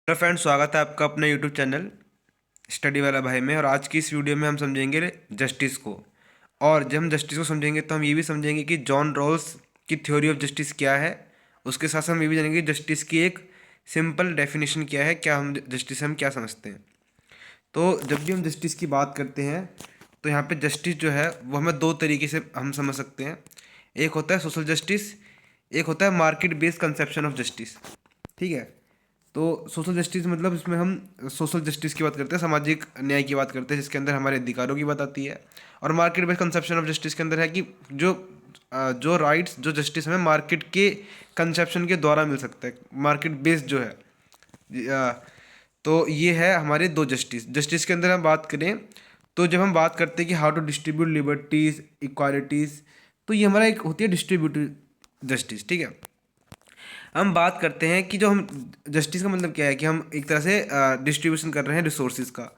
Hello friends, स्वागत है आपका अपने यूट्यूब चैनल स्टडी वाला भाई में। और आज की इस वीडियो में हम समझेंगे जस्टिस को। और जब हम जस्टिस को समझेंगे तो हम ये भी समझेंगे कि जॉन रॉल्स की थ्योरी ऑफ जस्टिस क्या है। उसके साथ साथ हम ये भी जानेंगे जस्टिस की एक सिंपल डेफिनेशन क्या है, क्या हम जस्टिस से हम क्या समझते हैं। तो जब भी हम जस्टिस की बात करते हैं तो यहाँ पे जस्टिस जो है वो हमें दो तरीके से हम समझ सकते हैं। एक होता है सोशल जस्टिस, एक होता है market based conception of justice. ठीक है। तो सोशल जस्टिस मतलब इसमें हम सोशल जस्टिस की बात करते हैं, सामाजिक न्याय की बात करते हैं, जिसके अंदर हमारे अधिकारों की बात आती है। और market based conception of justice के अंदर है कि जो राइट्स जो जस्टिस हमें मार्केट के कंसेप्शन के द्वारा मिल सकता है, मार्केट बेस्ड जो है। तो ये है हमारे दो जस्टिस। जस्टिस के अंदर हम बात करें तो जब हम बात करते हैं कि how to distribute liberties equalities, तो ये हमारा एक होती है डिस्ट्रीब्यूटिव जस्टिस। ठीक है। हम बात करते हैं कि जो हम जस्टिस का मतलब क्या है कि हम एक तरह से डिस्ट्रीब्यूशन कर रहे हैं रिसोर्सेज का।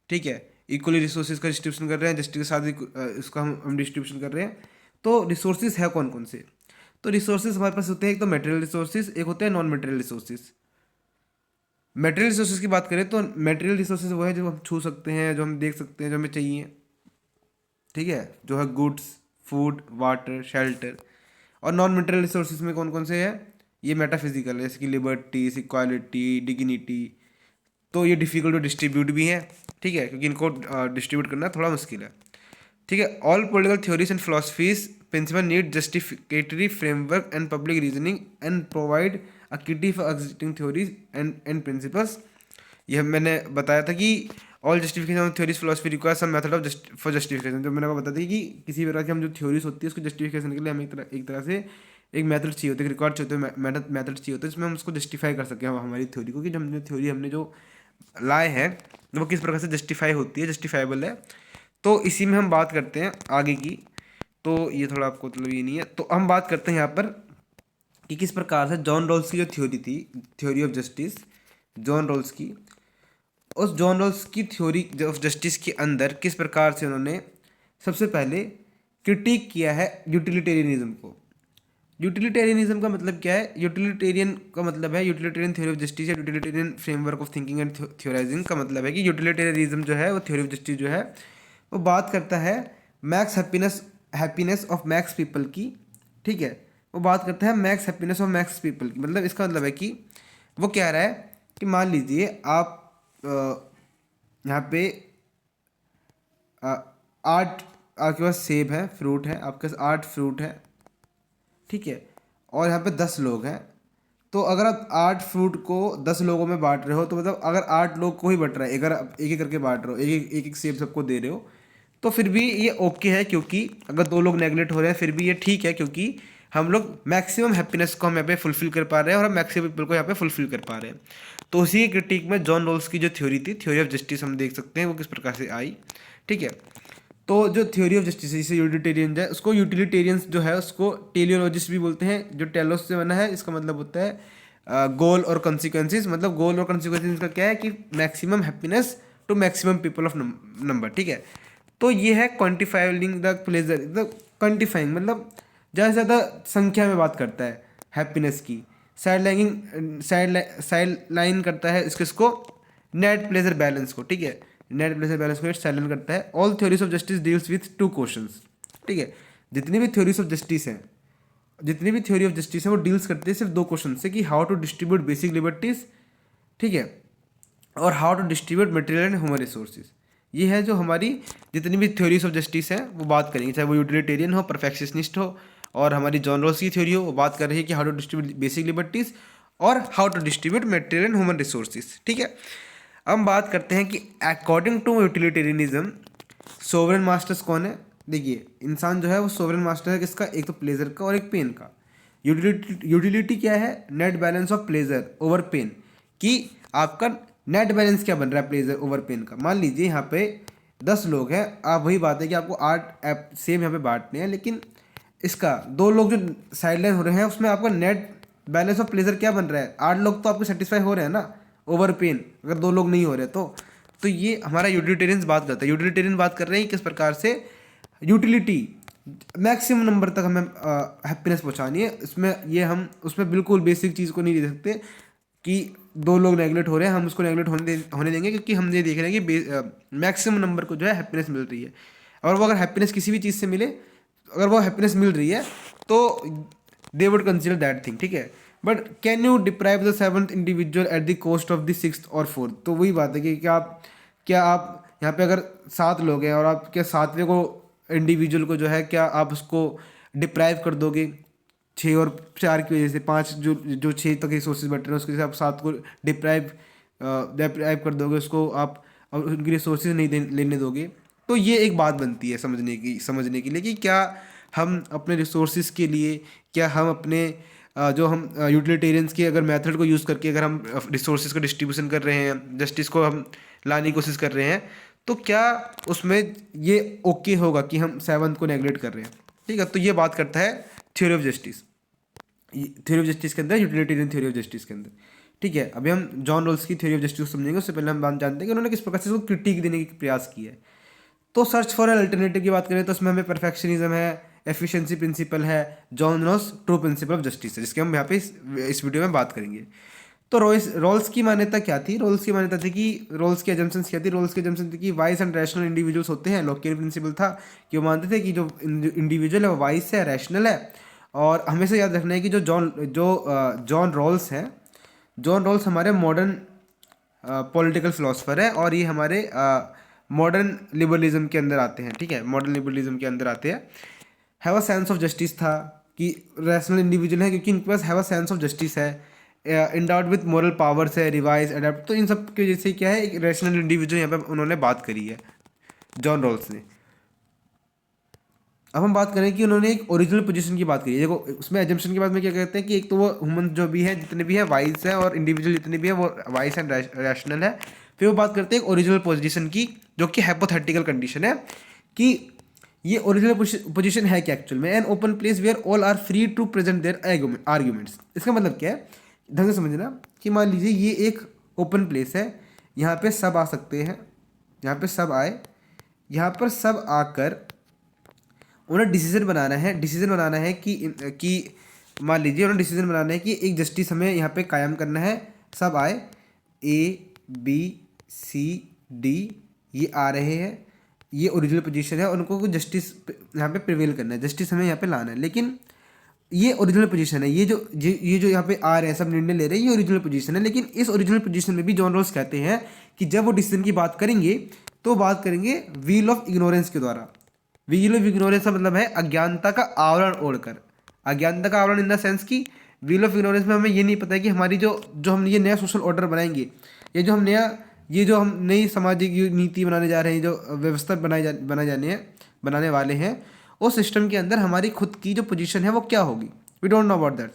ठीक है। इक्वली रिसोर्सेज का डिस्ट्रीब्यूशन कर रहे हैं, जस्टिस के साथ इसका हम डिस्ट्रीब्यूशन कर रहे हैं। तो रिसोर्सेज है कौन कौन से? तो रिसोर्सेज हमारे पास होते हैं, एक तो मटेरियल रिसोर्सेज, एक होते हैं non material resources. Material resources की बात करें तो मटेरियल रिसोर्सेज वो है जो हम छू सकते हैं, जो हम देख सकते हैं, जो हमें चाहिए। ठीक है। जो है गुड्स, फूड, वाटर, शेल्टर। और नॉन मटेरियल रिसोर्सेज में कौन कौन से हैं? ये मेटाफिजिकल है, जैसे कि लिबर्टीज, इक्वालिटी, डिग्निटी। तो ये डिफिकल्ट टू डिस्ट्रीब्यूट भी है। ठीक है, क्योंकि इनको डिस्ट्रीब्यूट करना थोड़ा मुश्किल है। ठीक है। All political theories and philosophies principle need justificatory framework and public reasoning and provide a critique for existing theories and principles. ये मैंने बताया था कि all justification of theories philosophy require some method of for justification. जो मैंने आपको बता दी कि किसी भी प्रकार की हम जो थ्योरीज होती है उसको जस्टिफिकेशन के लिए हमें एक तरह से एक मेथड चाहिए होता है, रिकॉर्ड चाहिए होता है, मेथड चाहिए होता है जिसमें हम उसको जस्टिफाई कर सकें हमारी थ्योरी को, कि जो हमने थ्योरी हमने जो लाए हैं वो किस प्रकार से जस्टिफाई होती है, जस्टिफाइबल है। तो इसी में हम बात करते हैं आगे की। तो ये थोड़ा आपको मतलब ये नहीं है, तो हम बात करते हैं यहाँ पर कि किस प्रकार से जॉन रॉल्स की जो थ्योरी थी, theory of justice, John Rawls की, उस जॉन रॉल्स की थ्योरी ऑफ जस्टिस के अंदर किस प्रकार से उन्होंने सबसे पहले क्रिटिक किया है यूटिलिटेरियनिज्म को। यूटिलिटेरियनिज्म का मतलब क्या है? यूटिलिटेरियन का मतलब है यूटिलिटेरियन थ्योरी ऑफ जस्टिस या utilitarian framework of thinking and theorising का मतलब है कि यूटिलिटेरियनिज्म जो है वो थ्योरी ऑफ जस्टिस जो है वो बात करता है max happiness, happiness of max people की। ठीक है। वो बात करता है max happiness of max people की। मतलब इसका मतलब है कि वो कह रहा है कि मान लीजिए आप यहाँ पे अ, आठ आपके पास सेब है, फ्रूट है, आपके पास 8 फ्रूट है। ठीक है। और यहाँ पे 10 लोग हैं। तो अगर आप 8 फ्रूट को 10 लोगों में बांट रहे हो तो मतलब अगर 8 लोग को ही बट रहा है, अगर आप एक एक करके बांट रहे हो, एक एक सेब सबको दे रहे हो, तो फिर भी ये ओके है, क्योंकि अगर 2 लोग नेगलेक्ट हो रहे हैं फिर भी ये ठीक है, क्योंकि हम लोग मैक्सिमम हैप्पीनेस को हम यहाँ पे फुलफिल कर पा रहे हैं और हम मैक्सिमम पीपल को यहाँ पे फुलफिल कर पा रहे हैं। तो उसी क्रिटिक में जॉन रॉल्स की जो थ्योरी थी, थ्योरी ऑफ जस्टिस, हम देख सकते हैं वो किस प्रकार से आई। ठीक है। तो जो थ्योरी ऑफ जस्टिस है, जैसे यूटिलिटेरियन है, उसको यूटिलिटेरियंस जो है उसको टेलियोलॉजिस्ट भी बोलते हैं। जो टेलोस से बना है, इसका मतलब होता है गोल और कॉन्सिक्वेंसेस। मतलब गोल और कॉन्सिक्वेंसेस का क्या है कि maximum happiness to maximum people of number. ठीक है। तो ये है quantifying the pleasure, the quantifying मतलब ज़्यादा से ज़्यादा संख्या में बात करता है हैप्पीनेस की। साइड लाइन करता है इसको नेट प्लेजर बैलेंस को। ठीक है। नेट प्लेजर बैलेंस को साइड लाइन करता है। All theories of justice deals with 2 questions. ठीक है। जितनी भी थ्योरीज ऑफ जस्टिस हैं, जितनी भी थ्योरी ऑफ जस्टिस है वो डील्स करते हैं सिर्फ 2 क्वेश्चन से, कि how to distribute basic liberties, ठीक है, और how to distribute material and human resources. ये है जो हमारी जितनी भी थ्योरीज ऑफ जस्टिस है वो बात करेंगे, चाहे वो यूटिलिटेरियन हो, परफेक्शनिस्ट हो, और हमारी जॉन रॉल्स की थ्योरी हो, वो बात कर रही है कि how to distribute basic liberties और how to distribute material and human resources. ठीक है। अब हम बात करते हैं कि according to utilitarianism sovereign masters कौन है? देखिए, इंसान जो है वो सोवरेन मास्टर है किसका? एक तो प्लेजर का और एक पेन का। यूटिलिटी क्या है? Net balance of pleasure over pain, कि आपका नेट बैलेंस क्या बन रहा है प्लेजर ओवर पेन का। मान लीजिए यहाँ पे 10 लोग हैं, आप वही बात है कि आपको 8 सेम यहाँ पे बांटने हैं, लेकिन इसका 2 लोग जो साइडलाइन हो रहे हैं उसमें आपका नेट बैलेंस ऑफ प्लेजर क्या बन रहा है? 8 लोग तो आपको सेटिस्फाई हो रहे हैं ना ओवर पेन, अगर 2 लोग नहीं हो रहे तो ये हमारा यूटिलिटेरियंस बात करता है। यूटिलिटेरियन बात कर रहे हैं किस प्रकार से यूटिलिटी मैक्सिमम नंबर तक हमें हैप्पीनेस पहुंचानी है। इसमें ये हम उसमें बिल्कुल बेसिक चीज़ को नहीं दे सकते कि दो लोग नेगलेक्ट हो रहे हैं, हम उसको नेगलेक्ट होने देंगे, क्योंकि हम ये देख रहे हैं कि मैक्सिमम नंबर को जो है हैप्पीनेस मिल रही है। और वो अगर हैप्पीनेस किसी भी चीज़ से मिले, अगर वो हैप्पीनेस मिल रही है तो they would consider that thing, ठीक है। But can you deprive the seventh individual at the cost of the sixth और फोर्थ? तो वही बात है कि क्या आप यहाँ पे अगर 7 लोग हैं और आप क्या 7वें को इंडिविजुअल को जो है क्या आप उसको डिप्राइव कर दोगे 6 और 4 की वजह से? 5 जो 6 तक रिसोर्सेज बट रहे हैं उसके जैसे आप 7 को डिप्राइव कर दोगे, उसको आप और उनकी रिसोर्सेज नहीं लेने दोगे। तो ये एक बात बनती है समझने के लिए कि क्या हम अपने रिसोर्सेज के लिए, क्या हम अपने जो हम यूटिलिटेरियंस के अगर मेथड को यूज़ करके अगर हम रिसोर्सेज का डिस्ट्रीब्यूशन कर रहे हैं, जस्टिस को हम लाने की कोशिश कर रहे हैं, तो क्या उसमें ये ओके होगा कि हम 7th को नेगलेक्ट कर रहे हैं, ठीक है। तो ये बात करता है theory of justice, theory of justice के अंदर, यूटिलिटेरियन थ्योरी ऑफ जस्टिस के अंदर, ठीक है। अभी हम जॉन रॉल्स की थ्योरी ऑफ जस्टिस को समझेंगे, उससे पहले हम बात जानते हैं कि उन्होंने किस प्रकार से उसको क्रिटिक देने की प्रयास किया है। तो सर्च फॉर अल्टरनेटिव की बात करें तो उसमें हमें परफेक्शनिज्म है, एफिशिएंसी प्रिंसिपल है, John Rawls true principle of justice है, जिसके हम यहाँ पे इस वीडियो में बात करेंगे। तो रॉल्स की मान्यता क्या थी? रॉल्स की मान्यता थी कि रॉल्स की एजम्पशंस क्या थी? रॉल्स की एजम्पशन थी कि वाइस एंड रैशनल इंडिविजुअल्स होते हैं। लॉकियन प्रिंसिपल था कि वो मानते थे कि जो इंडिविजुअल है वो वाइस है, रैशनल है। और हमेशा याद रखना है कि जो जॉन रॉल्स हैं, जॉन रॉल्स हमारे मॉडर्न पॉलिटिकल फिलोसफर है और ये हमारे मॉडर्न लिबरलिज्म के अंदर आते हैं, ठीक है, मॉडर्न लिबरलिज्म के अंदर आते हैं। Have a sense of justice था कि रैशनल इंडिविजुअल है क्योंकि इनके पास have a sense of justice है, इंडाउड विथ मॉरल पावर्स है, रिवाइज अडेप्ट। तो इन सब की वजह से क्या है, एक रैशनल इंडिविजुअल यहाँ पे उन्होंने बात करी है जॉन रॉल्स ने। अब हम बात करें कि उन्होंने एक ओरिजिनल पोजीशन की बात करी है। देखो उसमें एजम्पशन के बाद में क्या कहते हैं कि एक तो वो ह्यूमन जो भी है जितने भी है वाइस है, और इंडिविजुअल जितने भी है वो वाइस एंड रैशनल है। फिर वो बात करते हैं एक ओरिजिनल पोजीशन की, जो कि हाइपोथेटिकल कंडीशन है कि ये ओरिजिनल पोजीशन है क्या एक्चुअल में। An open place where all are free to present their arguments. इसका मतलब क्या है, ढंग से समझना कि मान लीजिए ये एक ओपन प्लेस है, यहाँ पे सब आ सकते हैं, यहाँ पे सब आए, यहाँ पर सब आकर उन्हें डिसीजन बनाना है कि मान लीजिए उन्हें डिसीजन बनाना है कि एक जस्टिस हमें यहाँ पे कायम करना है। सब आए, ABCD ये आ रहे हैं, ये ओरिजिनल पोजीशन है, उनको कोई जस्टिस यहाँ पे प्रिवेल करना है, जस्टिस हमें यहाँ पे लाना है। लेकिन ये ओरिजिनल पोजीशन है, ये जो यहाँ पे आ रहे हैं, सब निर्णय ले रहे हैं, ये ओरिजिनल पोजीशन है। लेकिन इस ओरिजिनल पोजीशन में भी जॉन रॉल्स कहते हैं कि जब वो डिसीजन की बात करेंगे तो बात करेंगे व्हील ऑफ इग्नोरेंस के द्वारा। व्हील ऑफ इग्नोरेंस का मतलब है अज्ञानता का आवरण ओढ़कर। अज्ञानता का आवरण इन द सेंस की व्हील ऑफ इग्नोरेंस में हमें ये नहीं पता है कि हमारी जो हम ये नया सोशल ऑर्डर बनाएंगे, ये जो हम नई सामाजिक नीति बनाने जा रहे हैं, जो व्यवस्था बनाने वाले हैं, उस सिस्टम के अंदर हमारी खुद की जो पोजीशन है वो क्या होगी, we don't know about that.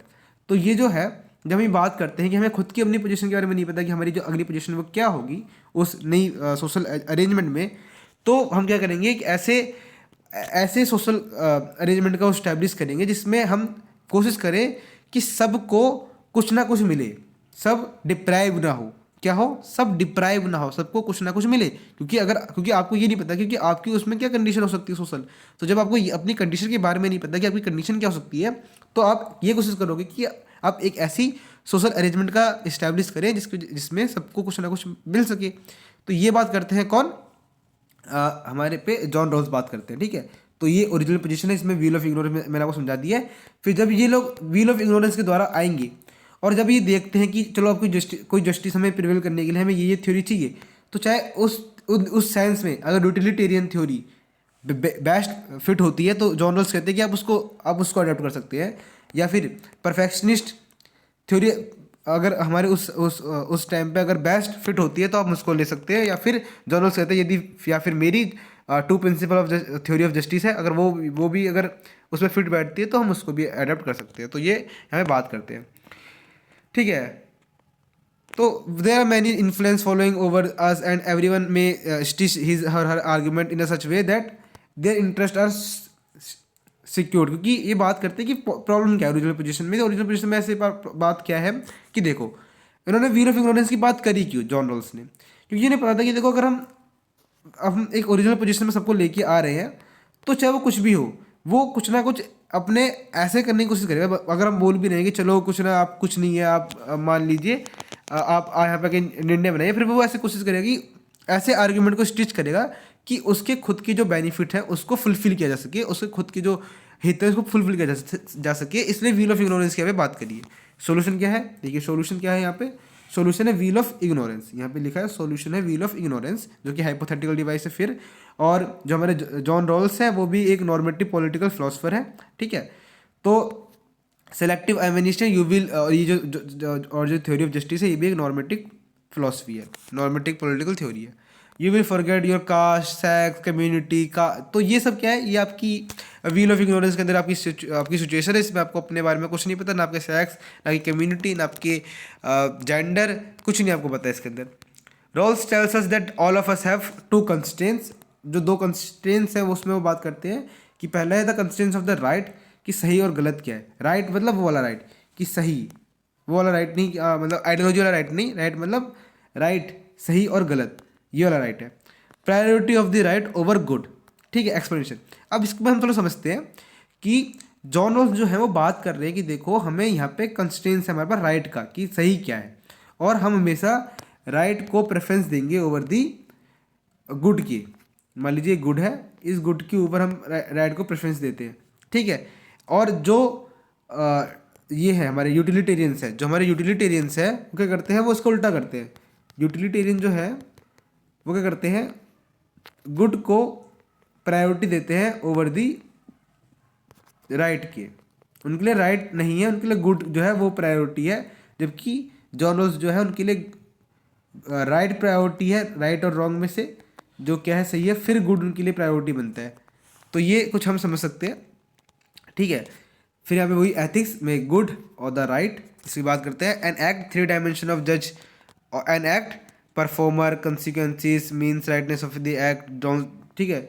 तो ये जो है, जब हम बात करते हैं कि हमें खुद की अपनी पोजीशन के बारे में नहीं पता कि हमारी जो अगली पोजीशन वो क्या होगी उस नई सोशल अरेंजमेंट में, तो हम क्या करेंगे, एक ऐसे सोशल अरेंजमेंट का इस्टेब्लिश करेंगे जिसमें हम कोशिश करें कि सबको कुछ ना कुछ मिले, सब डिप्राइव ना हो। क्या हो? सब डिप्राइव ना हो, सबको कुछ ना कुछ मिले। क्योंकि आपको ये नहीं पता क्योंकि आपकी उसमें क्या कंडीशन हो सकती है सोशल। तो जब आपको अपनी कंडीशन के बारे में नहीं पता कि आपकी कंडीशन क्या हो सकती है, तो आप ये कोशिश करोगे कि आप एक ऐसी सोशल अरेंजमेंट का इस्टेब्लिश करें जिसमें सबको कुछ ना कुछ मिल सके। तो ये बात करते हैं कौन? हमारे पे जॉन रॉल्स बात करते हैं, ठीक है। तो ये ओरिजिनल पोजीशन है, इसमें व्हील ऑफ इग्नोरेंस मैंने आपको समझा दिया है। फिर जब ये लोग व्हील ऑफ इग्नोरेंस के द्वारा आएंगे और जब ये देखते हैं कि चलो अब कोई जस्टिस हमें प्रिवेल करने के लिए हमें ये थ्योरी चाहिए, तो चाहे उस सेंस में अगर यूटिलिटेरियन थ्योरी बेस्ट फिट होती है तो जॉन रॉल्स कहते हैं कि आप उसको अडॉप्ट कर सकते हैं, या फिर परफेक्शनिस्ट थ्योरी अगर हमारे उस टाइम पे अगर बेस्ट फिट होती है तो आप उसको ले सकते हैं, या फिर जॉन रॉल्स कहते हैं यदि या फिर मेरी two principle of theory of justice है, अगर वो भी अगर उसमें फिट बैठती है तो हम उसको भी अडॉप्ट कर सकते हैं। तो ये हमें बात करते हैं, ठीक है। तो there are many influence following over us and everyone may stitch his her argument in a such way that their interest are secured. क्योंकि ये बात करते हैं कि प्रॉब्लम क्या है ओरिजिनल पोजीशन में। ओरिजिनल पोजीशन में ऐसे बात क्या है कि देखो इन्होंने व्हील ऑफ इग्नोरेंस की बात करी क्यों जॉन रॉल्स ने, क्योंकि ये नहीं पता था कि देखो अगर हम एक ओरिजिनल पोजीशन में सबको लेके आ रहे हैं तो चाहे वो कुछ भी हो, वो कुछ ना कुछ अपने ऐसे करने की कोशिश करेगा। अगर हम बोल भी रहे हैं कि चलो कुछ ना, आप कुछ नहीं है, आप मान लीजिए आप यहाँ पे निर्णय बनाइए, फिर वो ऐसे कोशिश करेगा कि ऐसे आर्ग्यूमेंट को स्टिच करेगा कि उसके खुद की जो बेनिफिट है उसको फुलफिल किया जा सके, उसके खुद की जो हित है उसको फुलफिल किया जा सके। इसलिए व्हील ऑफ इग्नोरेंस की यहाँ पे बात करिए। सोल्यूशन क्या है, देखिए सोल्यूशन क्या है यहाँ पे, सोल्यूशन है व्हील ऑफ इग्नोरेंस। यहाँ पे लिखा है सोल्यूशन है व्हील ऑफ इग्नोरेंस, जो कि हाइपोथेटिकल डिवाइस है फिर। और जो हमारे जॉन रॉल्स है वो भी एक नॉर्मेटिव पॉलिटिकल फिलोसफर है, ठीक है। तो सेलेक्टिव एमिनेशन यू विल, और ये और जो थ्योरी ऑफ जस्टिस है ये भी एक नॉर्मेटिव फिलोसफी है, नॉर्मेटिव पॉलिटिकल थ्योरी है। You will forget your cast, sex, community का, तो ये सब क्या है, ये आपकी व्हील ऑफ इग्नोरेंस के अंदर आपकी सिचुएशन है। इसमें आपको अपने बारे में कुछ नहीं पता, ना आपके सेक्स, ना की कम्युनिटी, ना आपके जेंडर, कुछ नहीं आपको पता है इसके अंदर। Rawls tells us that all of us have two constraints, जो दो कंस्ट्रेंट्स हैं उसमें वो बात करते हैं कि पहला है the constraints of the right, कि सही और गलत क्या है। राइट मतलब वो वाला राइट कि सही, वो वाला राइट नहीं, मतलब आइडियोलॉजी वाला राइट नहीं, राइट मतलब राइट सही और गलत, ये वाला राइट है। Priority of the right over good, ठीक है। एक्सप्लेनेशन, अब इसको हम थोड़ा समझते हैं कि जॉन रॉल्स जो है वो बात कर रहे हैं कि देखो हमें यहाँ पे कंस्ट्रेंट्स है हमारे पास राइट का कि सही क्या है, और हम हमेशा राइट को प्रेफरेंस देंगे ओवर दी गुड की। मान लीजिए गुड है, इस गुड के ऊपर हम राइट को प्रेफरेंस देते हैं, ठीक है। और जो ये है हमारे यूटिलिटेरियंस है, जो हमारे यूटिलिटेरियंस है वो क्या करते हैं, वो इसको उल्टा करते हैं। यूटिलिटेरियन जो है वो क्या करते हैं, गुड को प्रायोरिटी देते हैं ओवर दी राइट के। उनके लिए राइट नहीं है, उनके लिए गुड जो है वो प्रायोरिटी है, जबकि जॉन रॉल्स जो है उनके लिए राइट प्रायोरिटी है, राइट और रॉन्ग में से जो क्या है सही है, फिर गुड उनके लिए प्रायोरिटी बनता है। तो ये कुछ हम समझ सकते हैं, ठीक है। फिर यहाँ पे वही एथिक्स में गुड और द राइट, इसकी बात करते हैं। An act, three dimension of जज, an act, performer, consequences, means, rightness of the act, ठीक है।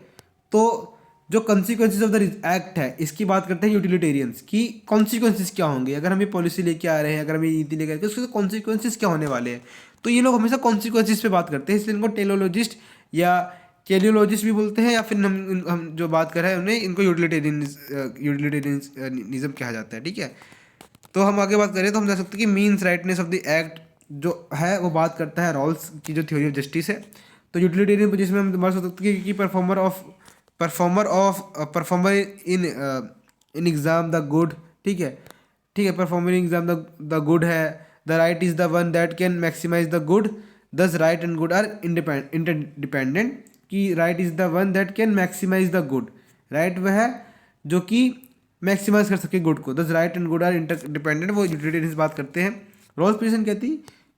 तो जो कंसिक्वेंसेस ऑफ द एक्ट है इसकी बात करते हैं यूटिलिटेरियंस की, कॉन्सिक्वेंसेस क्या होंगे अगर हम ये पॉलिसी लेके आ रहे हैं, अगर हम ये नीति लेके आ रहे हैं, तो उसके कॉन्सिक्वेंसेस क्या होने वाले हैं। तो ये लोग हमेशा कॉन्सिक्वेंसेस पे बात करते हैं, इसलिए इनको टेलोलॉजिस्ट या कैलियोलॉजिस्ट भी बोलते हैं, या फिर हम जो बात कर रहे हैं उन्हें, इनको यूटिलिटेरियनिज्म कहा जाता है, ठीक है। तो हम आगे बात करें तो हम जा सकते हैं कि means, rightness of the act जो है वो बात करता है रॉल्स की जो थ्योरी ऑफ जस्टिस है। तो यूटिलिटेरियन पोजीशन में हम बात कर सकते हैं कि performer in exam the good, ठीक है, ठीक है। Performer in exam the good है, the right is the one that can maximise the good, thus right and good are interdependent, कि right is the one that can maximise the good, right वह है जो कि maximise कर सके good को, thus right and good are interdependent, वो utilitarians बात करते हैं। रॉल्स पोजीशन कहती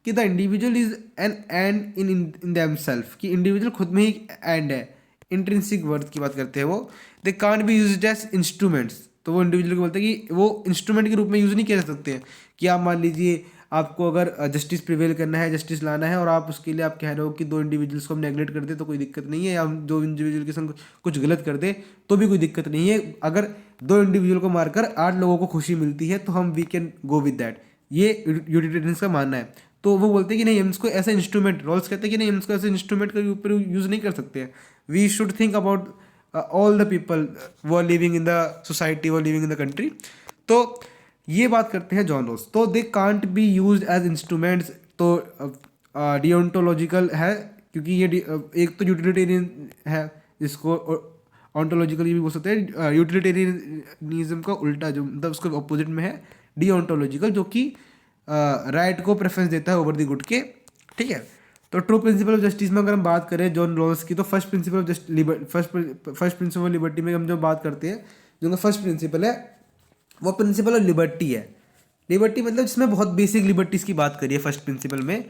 कि the individual is an end in themself, कि इंडिविजुअल खुद में ही एंड है, इंट्रिंसिक वर्थ की बात करते हैं वो। They can't be used as instruments, तो वो इंडिविजुअल को बोलते हैं कि वो इंस्ट्रूमेंट के रूप में यूज़ नहीं किए जा सकते हैं। कि आप मान लीजिए आपको अगर जस्टिस प्रिवेल करना है, जस्टिस लाना है, और आप उसके लिए आप कह रहे हो कि दो इंडिविजुअल्स को हम नेगलेक्ट कर दे तो कोई दिक्कत नहीं है, या हम दो इंडिविजुअल के संग कुछ गलत कर दे तो भी कोई दिक्कत नहीं है। अगर दो इंडिविजुअल को मारकर 8 लोगों को खुशी मिलती है तो हम we can go with that, ये यूटिलिटेरियंस का मानना है। तो वो बोलते हैं कि नहीं हम इसको ऐसा इंस्ट्रूमेंट, रॉल्स कहते हैं कि नहीं हम इसको ऐसे इंस्ट्रूमेंट के ऊपर यूज़ नहीं कर सकते हैं। We should think about all the people who are living in the society, who are living in the country. तो ये बात करते हैं जॉन रॉल्स। तो they can't be used as instruments, तो डियोंटोलॉजिकल है, क्योंकि ये एक तो यूटिलिटेरियन है, जिसको ऑन्टोलॉजिकल भी बोल सकते हैं। यूटिलिटेरियनिज्म का उल्टा जो मतलब उसके अपोजिट में है डियोंटोलॉजिकल, जो कि राइट को प्रेफरेंस देता है ओवर द गुड के, ठीक है। तो ट्रू प्रिंसिपल ऑफ जस्टिस में अगर हम बात करें जॉन रॉल्स की, तो first principle of first principle of liberty में हम जो बात करते हैं, जो फर्स्ट प्रिंसिपल है वो प्रिंसिपल ऑफ लिबर्टी है। लिबर्टी मतलब जिसमें बहुत बेसिक लिबर्टीज़ की बात करिए फर्स्ट प्रिंसिपल में,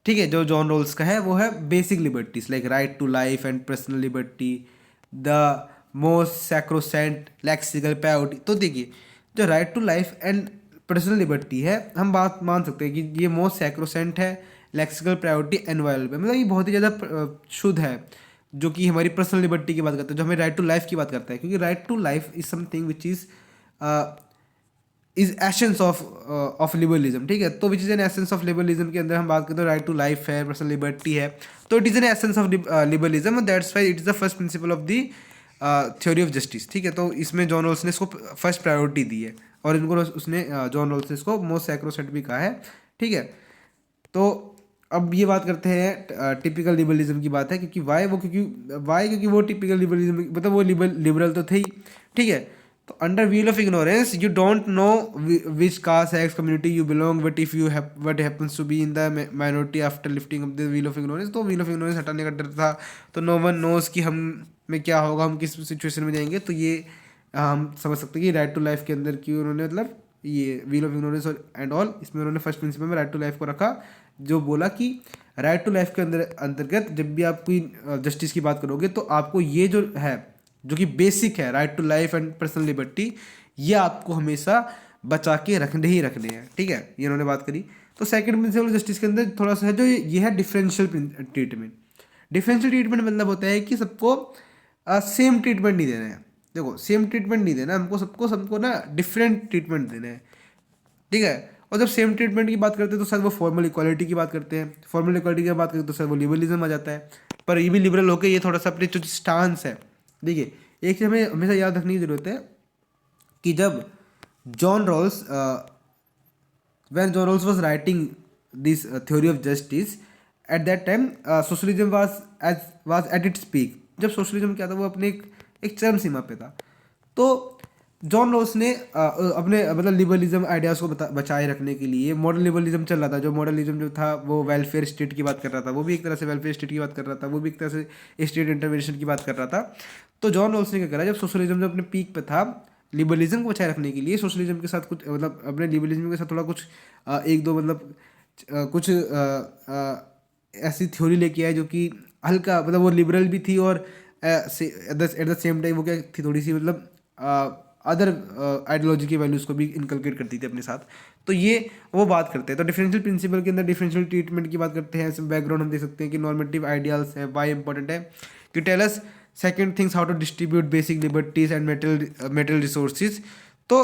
ठीक है। जो जॉन रॉल्स का है वो है basic liberties like right to life and personal liberty, the most sacrosanct lexical priority. तो देखिए जो right to life and personal liberty है, हम बात मान सकते हैं कि ये मोस्ट सैक्रोसेंट है, लेक्सिकल प्रायोरिटी एनवायरमेंट, मतलब ये बहुत ही ज़्यादा शुद्ध है, जो कि हमारी पर्सनल लिबर्टी की बात करता है, जो हमें राइट टू लाइफ की बात करता है। क्योंकि right to life is something which is essence of liberalism, ठीक है। तो which is an essence of liberalism के अंदर हम बात करते हैं राइट टू लाइफ है, पर्सनल लिबर्टी है, तो it is an essence of liberalism, that's why it is the first principle of the theory of justice, ठीक है। तो इसमें जॉन रॉल्स ने इसको फर्स्ट प्रायोरिटी दी है, और इनको उसने जॉन रॉल्स ने इसको मोस्ट सैक्रोसेंट भी कहा है, ठीक है। तो अब ये बात करते हैं टिपिकल लिबरलिज्म की बात है, क्योंकि क्योंकि वो टिपिकल लिबरलिज्म मतलब वो लिबरल तो थे ही, ठीक है। तो under wheel of ignorance you don't know which caste sex community you belong, but if you what happens to be in the minority after lifting up the wheel of ignorance. तो wheel of ignorance हटाने का डर था, तो no one knows कि हम में क्या होगा, हम किस सिचुएशन में जाएंगे। तो ये हम समझ सकते हैं कि राइट टू लाइफ के अंदर क्यों उन्होंने मतलब ये व्हील ऑफ इग्नोरेंस और एंड ऑल, इसमें उन्होंने फर्स्ट प्रिंसिपल में राइट टू लाइफ को रखा, जो बोला कि राइट टू लाइफ के अंदर अंतर्गत जब भी आप कोई जस्टिस की बात करोगे तो आपको ये जो है, जो कि बेसिक है, right to life and personal liberty, ये आपको हमेशा बचा के रखने ही रखने हैं, ठीक है। ये उन्होंने बात करी। तो सेकंड प्रिंसिपल जस्टिस के अंदर थोड़ा सा है जो ये है डिफरेंशियल ट्रीटमेंट। डिफरेंशियल ट्रीटमेंट मतलब होता है कि सबको सेम ट्रीटमेंट नहीं देना है। देखो सेम ट्रीटमेंट नहीं देना हमको, सबको ना डिफरेंट ट्रीटमेंट देना है, ठीक है। और जब सेम ट्रीटमेंट की बात करते हैं तो सर वो फॉर्मल इक्वालिटी की बात करते हैं, फॉर्मल इक्वालिटी की बात करते हैं तो सर वो लिबरलिज्म आ जाता है। पर ये भी लिबरल होकर ये थोड़ा सा अपने जो स्टांस है, देखिए एक चीज़ हमें हमेशा याद रखने की जरूरत है कि जब John Rawls when John Rawls was writing this theory of justice, at that time socialism was at its peak। जब सोशलिज्म क्या था वो अपने एक चरम सीमा पे था। तो जॉन रॉल्स ने अपने मतलब लिबरलिज्म आइडियाज़ को बचाए रखने के लिए मॉडर्न लिबरलिज्म चल रहा था। जो मॉडर्निज्म जो था वो वेलफेयर स्टेट की बात कर रहा था, वो भी एक तरह से वेलफेयर स्टेट की बात कर रहा था, वो भी एक तरह से स्टेट इंटरवेंशन की बात कर रहा था। तो जॉन रॉल्स ने क्या करा, जब सोशलिज्म जब अपने पीक पे था, लिबरलिज्म को बचाए रखने के लिए सोशलिज्म के साथ कुछ मतलब अपने लिबरलिज्म के साथ थोड़ा कुछ एक दो मतलब कुछ ऐसी थ्योरी लेके आए जो कि हल्का मतलब वो लिबरल भी थी और एट द सेम टाइम वो क्या थी, थोड़ी सी मतलब अदर आइडियोलॉजी की वैल्यूज़ को भी इनकलकेट करती थी अपने साथ। तो ये वो बात करते हैं। तो डिफरेंशियल प्रिंसिपल के अंदर डिफरेंशियल ट्रीटमेंट की बात करते हैं। इसमें बैकग्राउंड हम देख सकते हैं कि नॉर्मेटिव आइडियाल्स है, वाई इंपॉर्टेंट है कि tell us second things how to distribute basic liberties and metal resources. तो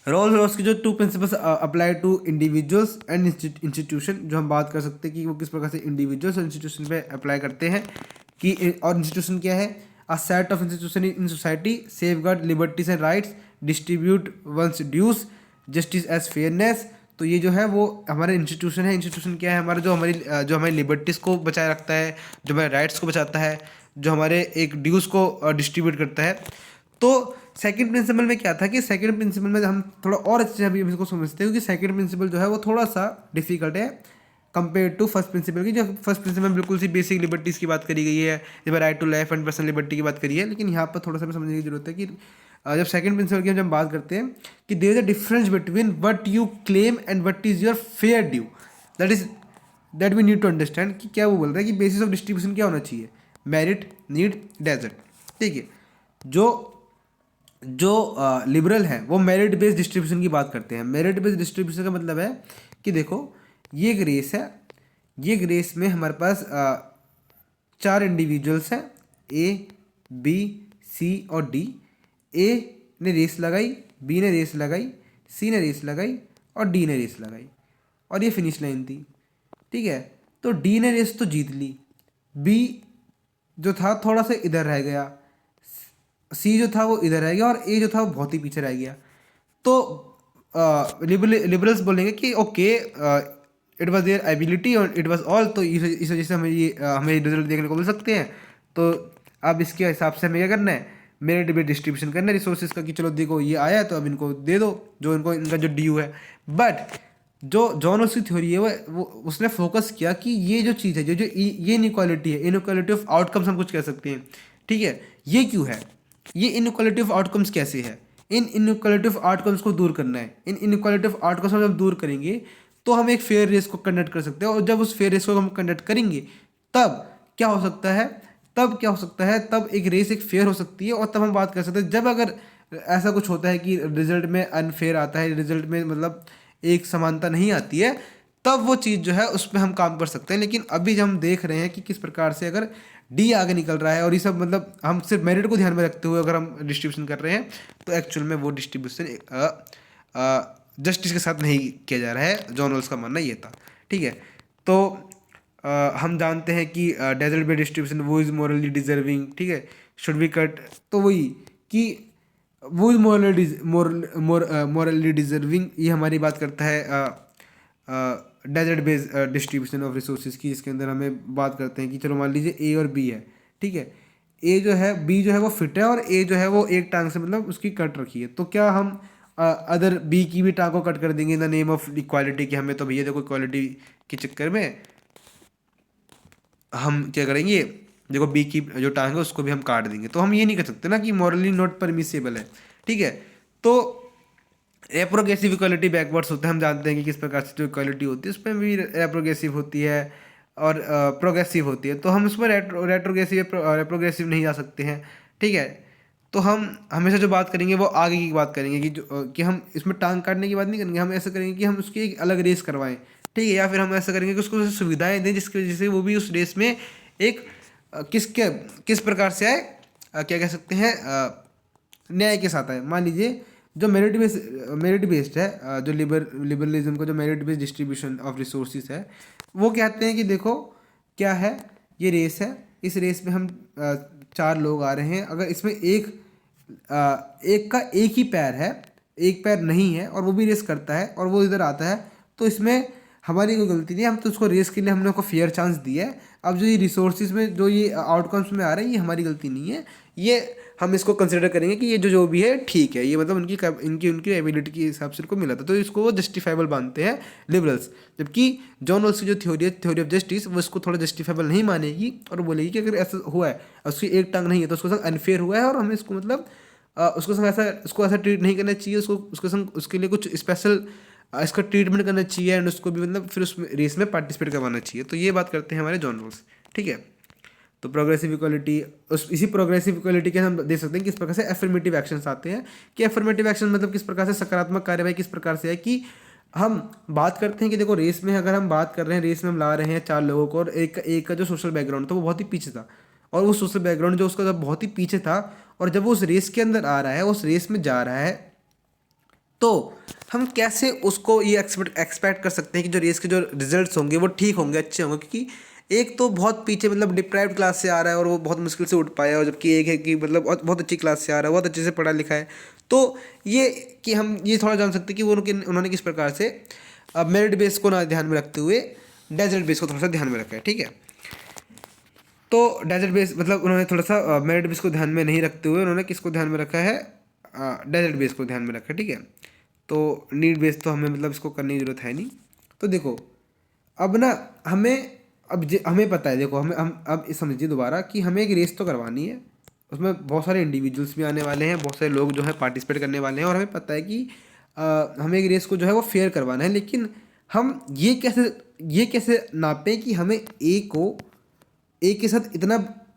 रॉल्स की जो two principles apply to individuals and institution, जो हम बात कर सकते हैं कि वो किस प्रकार से इंडिविजुअल्स और इंस्टीट्यूशन पे अप्लाई करते हैं कि और इंस्टीट्यूशन क्या है, a set of institution in society safeguard liberties and rights, distribute one's dues, justice as fairness. तो ये जो है वो हमारे इंस्टीट्यूशन है। इंस्टीट्यूशन क्या है, हमारा जो हमारी लिबर्टीज़ को बचाए रखता है, जो हमारे राइट्स को बचाता है, जो हमारे एक ड्यूज़ को डिस्ट्रीब्यूट करता है। तो सेकंड प्रिंसिपल में क्या था कि सेकंड प्रिंसिपल में हम थोड़ा और अच्छे से अभी इसको समझते हैं, क्योंकि सेकंड प्रिंसिपल जो है वो थोड़ा सा डिफिकल्ट है कंपेयर टू फर्स्ट प्रिंसिपल की। जो फर्स्ट प्रिंसिपल में बिल्कुल सी बेसिक लिबर्टीज़ की बात करी गई है, जब right to life and personal liberty की बात करी है, लेकिन यहाँ पर थोड़ा सा समझने की जरूरत है कि जब सेकंड प्रिंसिपल की हम बात करते हैं कि there is a difference between what you claim and what is your fair due, that we need to understand कि क्या वो बोल रहा है कि बेसिस ऑफ डिस्ट्रीब्यूशन क्या होना चाहिए, मेरिट, नीड, डेजर्ट। ठीक है, जो लिबरल है वो मेरिट बेस्ड डिस्ट्रीब्यूशन की बात करते हैं। मेरिट बेस्ड डिस्ट्रीब्यूशन का मतलब है कि देखो ये एक रेस है, ये एक रेस में हमारे पास 4 इंडिविजुअल्स हैं, ए बी सी और डी। ए ने रेस लगाई, बी ने रेस लगाई, सी ने रेस लगाई और डी ने रेस लगाई और ये फिनिश लाइन थी। ठीक है, तो डी ने रेस तो जीत ली, बी जो था थोड़ा सा इधर रह गया, सी जो था वो इधर रह गया और ए जो था वो बहुत ही पीछे रह गया। तो लिबरल्स बोलेंगे कि okay it was their ability और इट वाज ऑल। तो इस वजह से हमें रिजल्ट देखने को मिल सकते हैं। तो अब इसके हिसाब से हमें क्या करना है, मेरिट बेस्ड डिस्ट्रीब्यूशन करना है रिसोर्सेज का, कि चलो देखो ये आया तो अब इनको दे दो जो इनका जो ड्यू है। बट जो जॉन रॉल्स की थ्योरी है वो उसने फोकस किया कि ये जो चीज़ है, जो ये इनइक्वालिटी है, इनइक्वालिटी ऑफ आउटकम्स हम कुछ कह सकते हैं। ठीक है, ये क्यों है, ये इनइक्वालिटी ऑफ आउटकम्स कैसे है, इन इनइक्वालिटी ऑफ आउटकम्स को दूर करना है। इन इनइक्वालिटी ऑफ आउटकम्स को जब दूर करेंगे तो हम एक फेयर रेस को कंडक्ट कर सकते हैं, और जब उस फेयर रेस को हम कंडक्ट करेंगे तब क्या हो सकता है, तब एक रेस एक फेयर हो सकती है। और तब हम बात कर सकते हैं जब अगर ऐसा कुछ होता है कि रिजल्ट में अनफेयर आता है, रिजल्ट में मतलब एक समानता नहीं आती है, तब वो चीज़ जो है उस पर हम काम कर सकते हैं। लेकिन अभी जब हम देख रहे हैं कि किस प्रकार से अगर डी आगे निकल रहा है और ये सब मतलब हम सिर्फ मेरिट को ध्यान में रखते हुए अगर हम डिस्ट्रीब्यूशन कर रहे हैं, तो एक्चुअल में वो डिस्ट्रीब्यूशन जस्टिस के साथ नहीं किया जा रहा है। जॉन रॉल्स का मानना ये था। ठीक है, तो हम जानते हैं कि डेजर्ट बेस्ड डिस्ट्रीब्यूशन वो इज़ मोरली डिजर्विंग, ठीक है, शुड बी कट। तो वही कि वो इज़ मोरली डिजर्विंग, ये हमारी बात करता है desert based distribution of resources की, इसके अंदर हमें बात करते हैं कि चलो मान लीजिए ए और बी है, ठीक है। ए जो है, बी जो है वो फिट है और ए जो है वो एक टांग से मतलब उसकी कट रखी है, तो क्या हम अदर बी की भी टांग को कट कर देंगे in the name of equality, कि हमें तो भैया देखो इक्वालिटी के चक्कर में हम क्या करेंगे, देखो बी की जो टांग है उसको भी हम काट देंगे, तो हम ये नहीं कर सकते ना कि मॉरली नॉट परमिसेबल है, ठीक है। तो रेप्रोगेसिव इक्वालिटी बैकवर्ड्स होता है, हम जानते हैं कि किस प्रकार से जो इक्वालिटी होती है उसमें भी रेप्रोगेसिव होती है और प्रोग्रेसिव होती है, तो हम उसमें रेप्रोगेसिव नहीं जा सकते हैं, ठीक है। तो हम हमेशा जो बात करेंगे वो आगे की बात करेंगे कि जो कि हम इसमें टांग काटने की बात नहीं करेंगे, हम ऐसा करेंगे कि हम उसकी एक अलग रेस करवाएं, ठीक है, या फिर हम ऐसा करेंगे कि उसको सुविधाएं दें जिसकी वजह से वो भी उस रेस में एक किस प्रकार से आए, क्या कह सकते हैं, न्याय के साथ आए। मान लीजिए जो मेरिट बेस्ड है, जो लिबरलिज्म का जो merit based distribution of resources है, वो कहते हैं कि देखो क्या है, ये रेस है, इस रेस में हम 4 लोग आ रहे हैं, अगर इसमें एक का एक ही पैर है, एक पैर नहीं है और वो भी रेस करता है और वो इधर आता है, तो इसमें हमारी कोई गलती नहीं है, हम तो उसको रेस के लिए हमने उसको फेयर चांस दिया है। अब जो ये रिसोर्सेज में जो ये आउटकम्स में आ रहा है ये हमारी गलती नहीं है, ये हम इसको कंसिडर करेंगे कि ये जो भी है ठीक है, ये मतलब उनकी एबिलिटी के हिसाब से उनको मिला था, तो इसको वो जस्टिफाइबल मानते हैं लिबरल्स। जबकि जॉन रॉल्स की जो थ्योरी ऑफ जस्टिस वो इसको थोड़ा जस्टिफाइबल नहीं मानेगी और बोलेगी कि अगर ऐसा हुआ है, उसकी एक टांग नहीं है तो उसको संग अनफेयर हुआ है और हमें इसको मतलब उसको ऐसा ट्रीट नहीं करना चाहिए, उसके संग उसके लिए कुछ स्पेशल इसका ट्रीटमेंट करना चाहिए एंड उसको भी मतलब फिर उस रेस में पार्टिसिपेट करवाना चाहिए। तो ये बात करते हैं हमारे जॉन रॉल्स, ठीक है। तो प्रोग्रेसिव इक्वालिटी, इसी प्रोग्रेसिव इक्वालिटी के हम देख सकते हैं किस प्रकार से एफर्मेटिव एक्शंस आते हैं, कि एफर्मेटिव एक्शन मतलब किस प्रकार से सकारात्मक कार्यवाही किस प्रकार से है, कि हम बात करते हैं कि देखो रेस में अगर हम बात कर रहे हैं, रेस में हम ला रहे हैं 4 लोगों को और एक का जो सोशल बैकग्राउंड था वो बहुत ही पीछे था, और वो सोशल बैकग्राउंड जो उसका जब बहुत ही पीछे था और जब वो उस रेस के अंदर आ रहा है, उस रेस में जा रहा है, तो हम कैसे उसको ये एक्सपेक्ट कर सकते हैं कि जो रेस के जो रिजल्ट्स होंगे वो ठीक होंगे, अच्छे होंगे, क्योंकि एक तो बहुत पीछे मतलब डिप्राइव्ड क्लास से आ रहा है और वो बहुत मुश्किल से उठ पाया, और जबकि एक है कि मतलब बहुत अच्छी क्लास से आ रहा है, बहुत अच्छे से पढ़ा लिखा है। तो ये कि हम ये थोड़ा जान सकते हैं कि उन्होंने किस प्रकार से मेरिट बेस को ना ध्यान में रखते हुए डेजर्ट बेस को थोड़ा सा ध्यान में रखा है, ठीक है। तो डेजर्ट बेस मतलब उन्होंने थोड़ा सा मेरिट बेस को ध्यान में नहीं रखते हुए उन्होंने किसको ध्यान में रखा है, डेजर्ट बेस को ध्यान में रखा है, ठीक है। तो नीड बेस तो हमें मतलब इसको करने की जरूरत है नहीं। तो देखो अब ना हमें पता है, देखो हमें हम अब इस समझिए दोबारा कि हमें एक रेस तो करवानी है, उसमें बहुत सारे इंडिविजुअल्स भी आने वाले हैं, बहुत सारे लोग जो है पार्टिसिपेट करने वाले हैं, और हमें पता है कि हमें एक रेस को जो है वो फेयर करवाना है। लेकिन हम ये कैसे नापें कि हमें ए के साथ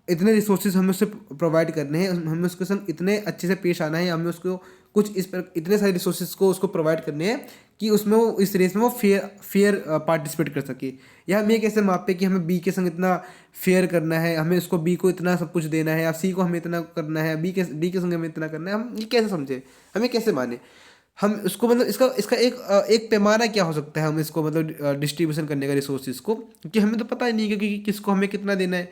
इतने रिसोर्सेज हमें उससे प्रोवाइड करने हैं, हमें उसके संग इतने अच्छे से पेश आना है, हमें उसको कुछ इतने सारे रिसोर्सेज को उसको प्रोवाइड करने हैं कि उसमें वो इस रेस में वो फेयर पार्टिसिपेट कर सके। या हम ये कैसे मापे कि हमें बी के संग इतना फेयर करना है, हमें उसको बी को इतना सब कुछ देना है, या सी को हमें इतना करना है, डी के संग हमें इतना करना है, हम ये कैसे समझे, हमें कैसे माने, हम इसको मतलब इसका एक पैमाना क्या हो सकता है, हम इसको मतलब डिस्ट्रीब्यूशन करने का रिसोर्सेज को, क्योंकि हमें तो पता ही नहीं कि किसको हमें कितना देना है,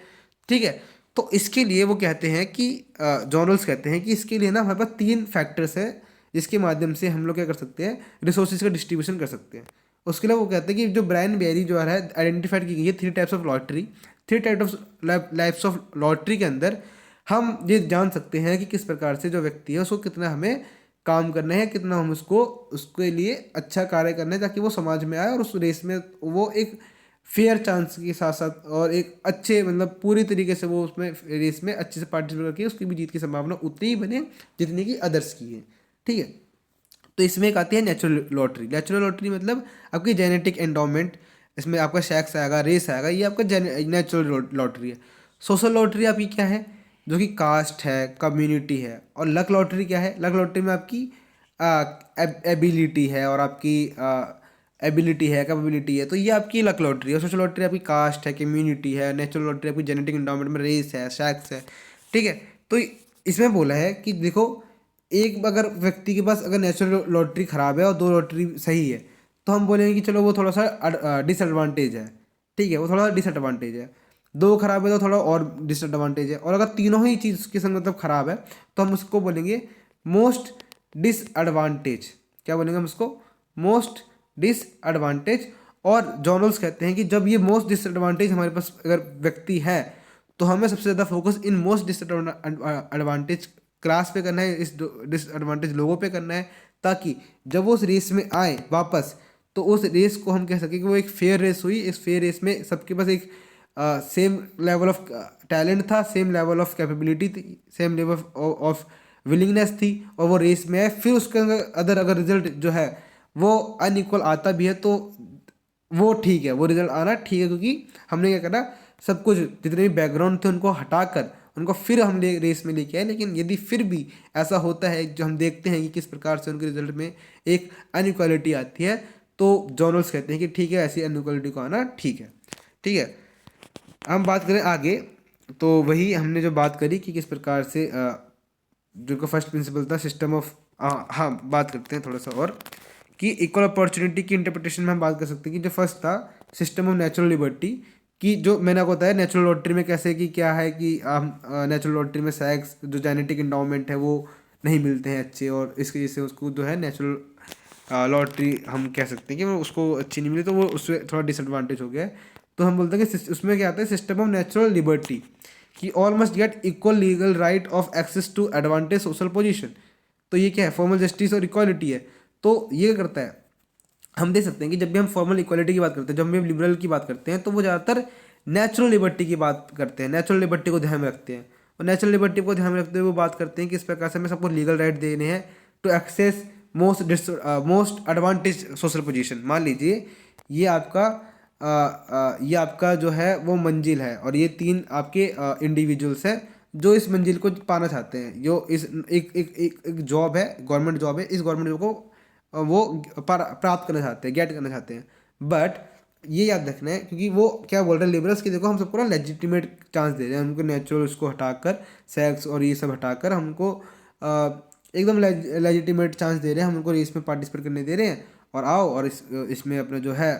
ठीक है। तो इसके लिए वो कहते हैं कि जॉन रॉल्स कहते हैं कि इसके लिए ना हमारे पास 3 फैक्टर्स हैं जिसके माध्यम से हम लोग क्या कर सकते हैं, रिसोर्सेज का डिस्ट्रीब्यूशन कर सकते हैं। उसके लिए वो कहते हैं कि जो ब्रायन बेरी जो है आइडेंटिफाइड की गई है 3 types of lottery, 3 types of lottery के अंदर हम ये जान सकते हैं कि किस प्रकार से जो व्यक्ति है उसको कितना हमें काम करना है, कितना हम उसको उसके लिए अच्छा कार्य करना है ताकि वो समाज में आए और उस रेस में वो एक फेयर चांस के साथ साथ और एक अच्छे मतलब पूरी तरीके से वो उसमें रेस में अच्छे से पार्टिसिपेट करके उसकी भी जीत की संभावना उतनी ही बने जितनी कि अदर्स की है, ठीक है। तो इसमें एक आती है नेचुरल लॉटरी। नेचुरल लॉटरी मतलब आपकी जेनेटिक एंडोमेंट, इसमें आपका सेक्स आएगा, रेस आएगा, ये आपका नेचुरल लॉटरी है। सोशल लॉटरी आपकी क्या है, जो कि कास्ट है, कम्युनिटी है। और लक लॉटरी क्या है, लक लॉटरी में आपकी एबिलिटी है और आपकी एबिलिटी है, कैपेबिलिटी है, तो ये आपकी लक लॉटरी है। सोशल लॉटरी आपकी कास्ट है, कम्युनिटी है। नेचुरल लॉटरी आपकी जेनेटिक एंडोमेंट में रेस है, सेक्स है, ठीक है। तो इसमें बोला है कि देखो एक अगर व्यक्ति के पास अगर नेचुरल लॉटरी खराब है और 2 लॉटरी सही है तो हम बोलेंगे कि चलो वो थोड़ा सा डिसएडवांटेज है, ठीक है, वो थोड़ा डिसएडवांटेज है। 2 खराब है तो थोड़ा और डिसएडवांटेज है, और अगर तीनों ही चीज़ के संग मतलब खराब है तो हम उसको बोलेंगे मोस्ट डिसएडवांटेज। क्या बोलेंगे हम उसको, मोस्ट डिसएडवांटेज। और जॉन रॉल्स कहते हैं कि जब ये मोस्ट डिसएडवांटेज हमारे पास अगर व्यक्ति है तो हमें सबसे ज़्यादा focus in most disadvantage class पे करना है, इस डिसएडवांटेज लोगों पे करना है, ताकि जब वो उस रेस में आए वापस तो उस रेस को हम कह सकें कि वो एक फेयर रेस हुई। इस फेयर रेस में सबके पास एक सेम लेवल ऑफ टैलेंट था, सेम लेवल ऑफ कैपेबिलिटी थी, सेम लेवल ऑफ विलिंगनेस थी, और वो रेस में है। फिर उसके अगर रिजल्ट जो है वो अनइक्वल आता भी है तो वो ठीक है, वो रिजल्ट आना ठीक है, क्योंकि हमने क्या करा, सब कुछ जितने भी बैकग्राउंड थे उनको हटाकर उनको फिर हम रेस में लेके आए। लेकिन यदि फिर भी ऐसा होता है, जो हम देखते हैं कि किस प्रकार से उनके रिजल्ट में एक अनइक्वालिटी आती है, तो जॉन रॉल्स कहते हैं कि ठीक है, ऐसी अनइक्वालिटी को आना ठीक है। ठीक है, हम बात करें आगे, तो वही हमने जो बात करी कि किस प्रकार से जो का फर्स्ट प्रिंसिपल था सिस्टम ऑफ, हाँ बात करते हैं थोड़ा सा और, कि इक्वल अपॉर्चुनिटी की इंटरप्रिटेशन में हम बात कर सकते हैं कि जो फर्स्ट था सिस्टम ऑफ नेचुरल लिबर्टी, कि जो मैंने आपको बताया नेचुरल लॉटरी में कैसे कि क्या है कि हम नेचुरल लॉटरी में सेक्स जो जेनेटिक इंडाउमेंट है वो नहीं मिलते हैं अच्छे, और इसकी वजह से उसको जो है नेचुरल लॉटरी हम कह सकते हैं कि वो उसको अच्छी नहीं मिली, तो वो उससे थोड़ा डिसएडवांटेज हो गया है। तो हम बोलते हैं कि उसमें क्या आता है सिस्टम ऑफ नेचुरल लिबर्टी, कि all must get equal legal right of access to advantage social position. तो ये क्या है, फॉर्मल जस्टिस और इक्वालिटी है। तो ये करता है, हम देख सकते हैं कि जब भी हम फॉर्मल इक्वालिटी की बात करते हैं, जब भी हम लिबरल की बात करते हैं, तो वो ज़्यादातर नेचुरल लिबर्टी की बात करते हैं, नेचुरल लिबर्टी को ध्यान में रखते हैं। और नेचुरल लिबर्टी को ध्यान में रखते हुए वो बात करते हैं कि इस प्रकार से हमें सबको लीगल राइट देने हैं to access most advantage social position. मान लीजिए ये आपका जो है वो मंजिल है, और ये 3 आपके इंडिविजुअल्स हैं जो इस मंजिल को पाना चाहते हैं। जो इस एक जॉब है, गवर्नमेंट जॉब है, इस गवर्नमेंट जॉब को वो प्राप्त करना चाहते हैं, गेट करना चाहते हैं। बट ये याद रखना है, क्योंकि वो क्या बोल रहे हैं लिबरल्स की, देखो हम सबको ना लेजिटिमेट चांस दे रहे हैं, उनको नेचुरल उसको हटाकर, सेक्स और ये सब हटाकर हमको एकदम लेजिटिमेट चांस दे रहे हैं, हम उनको रेस में पार्टिसिपेट करने दे रहे हैं, और आओ और इसमें अपना जो है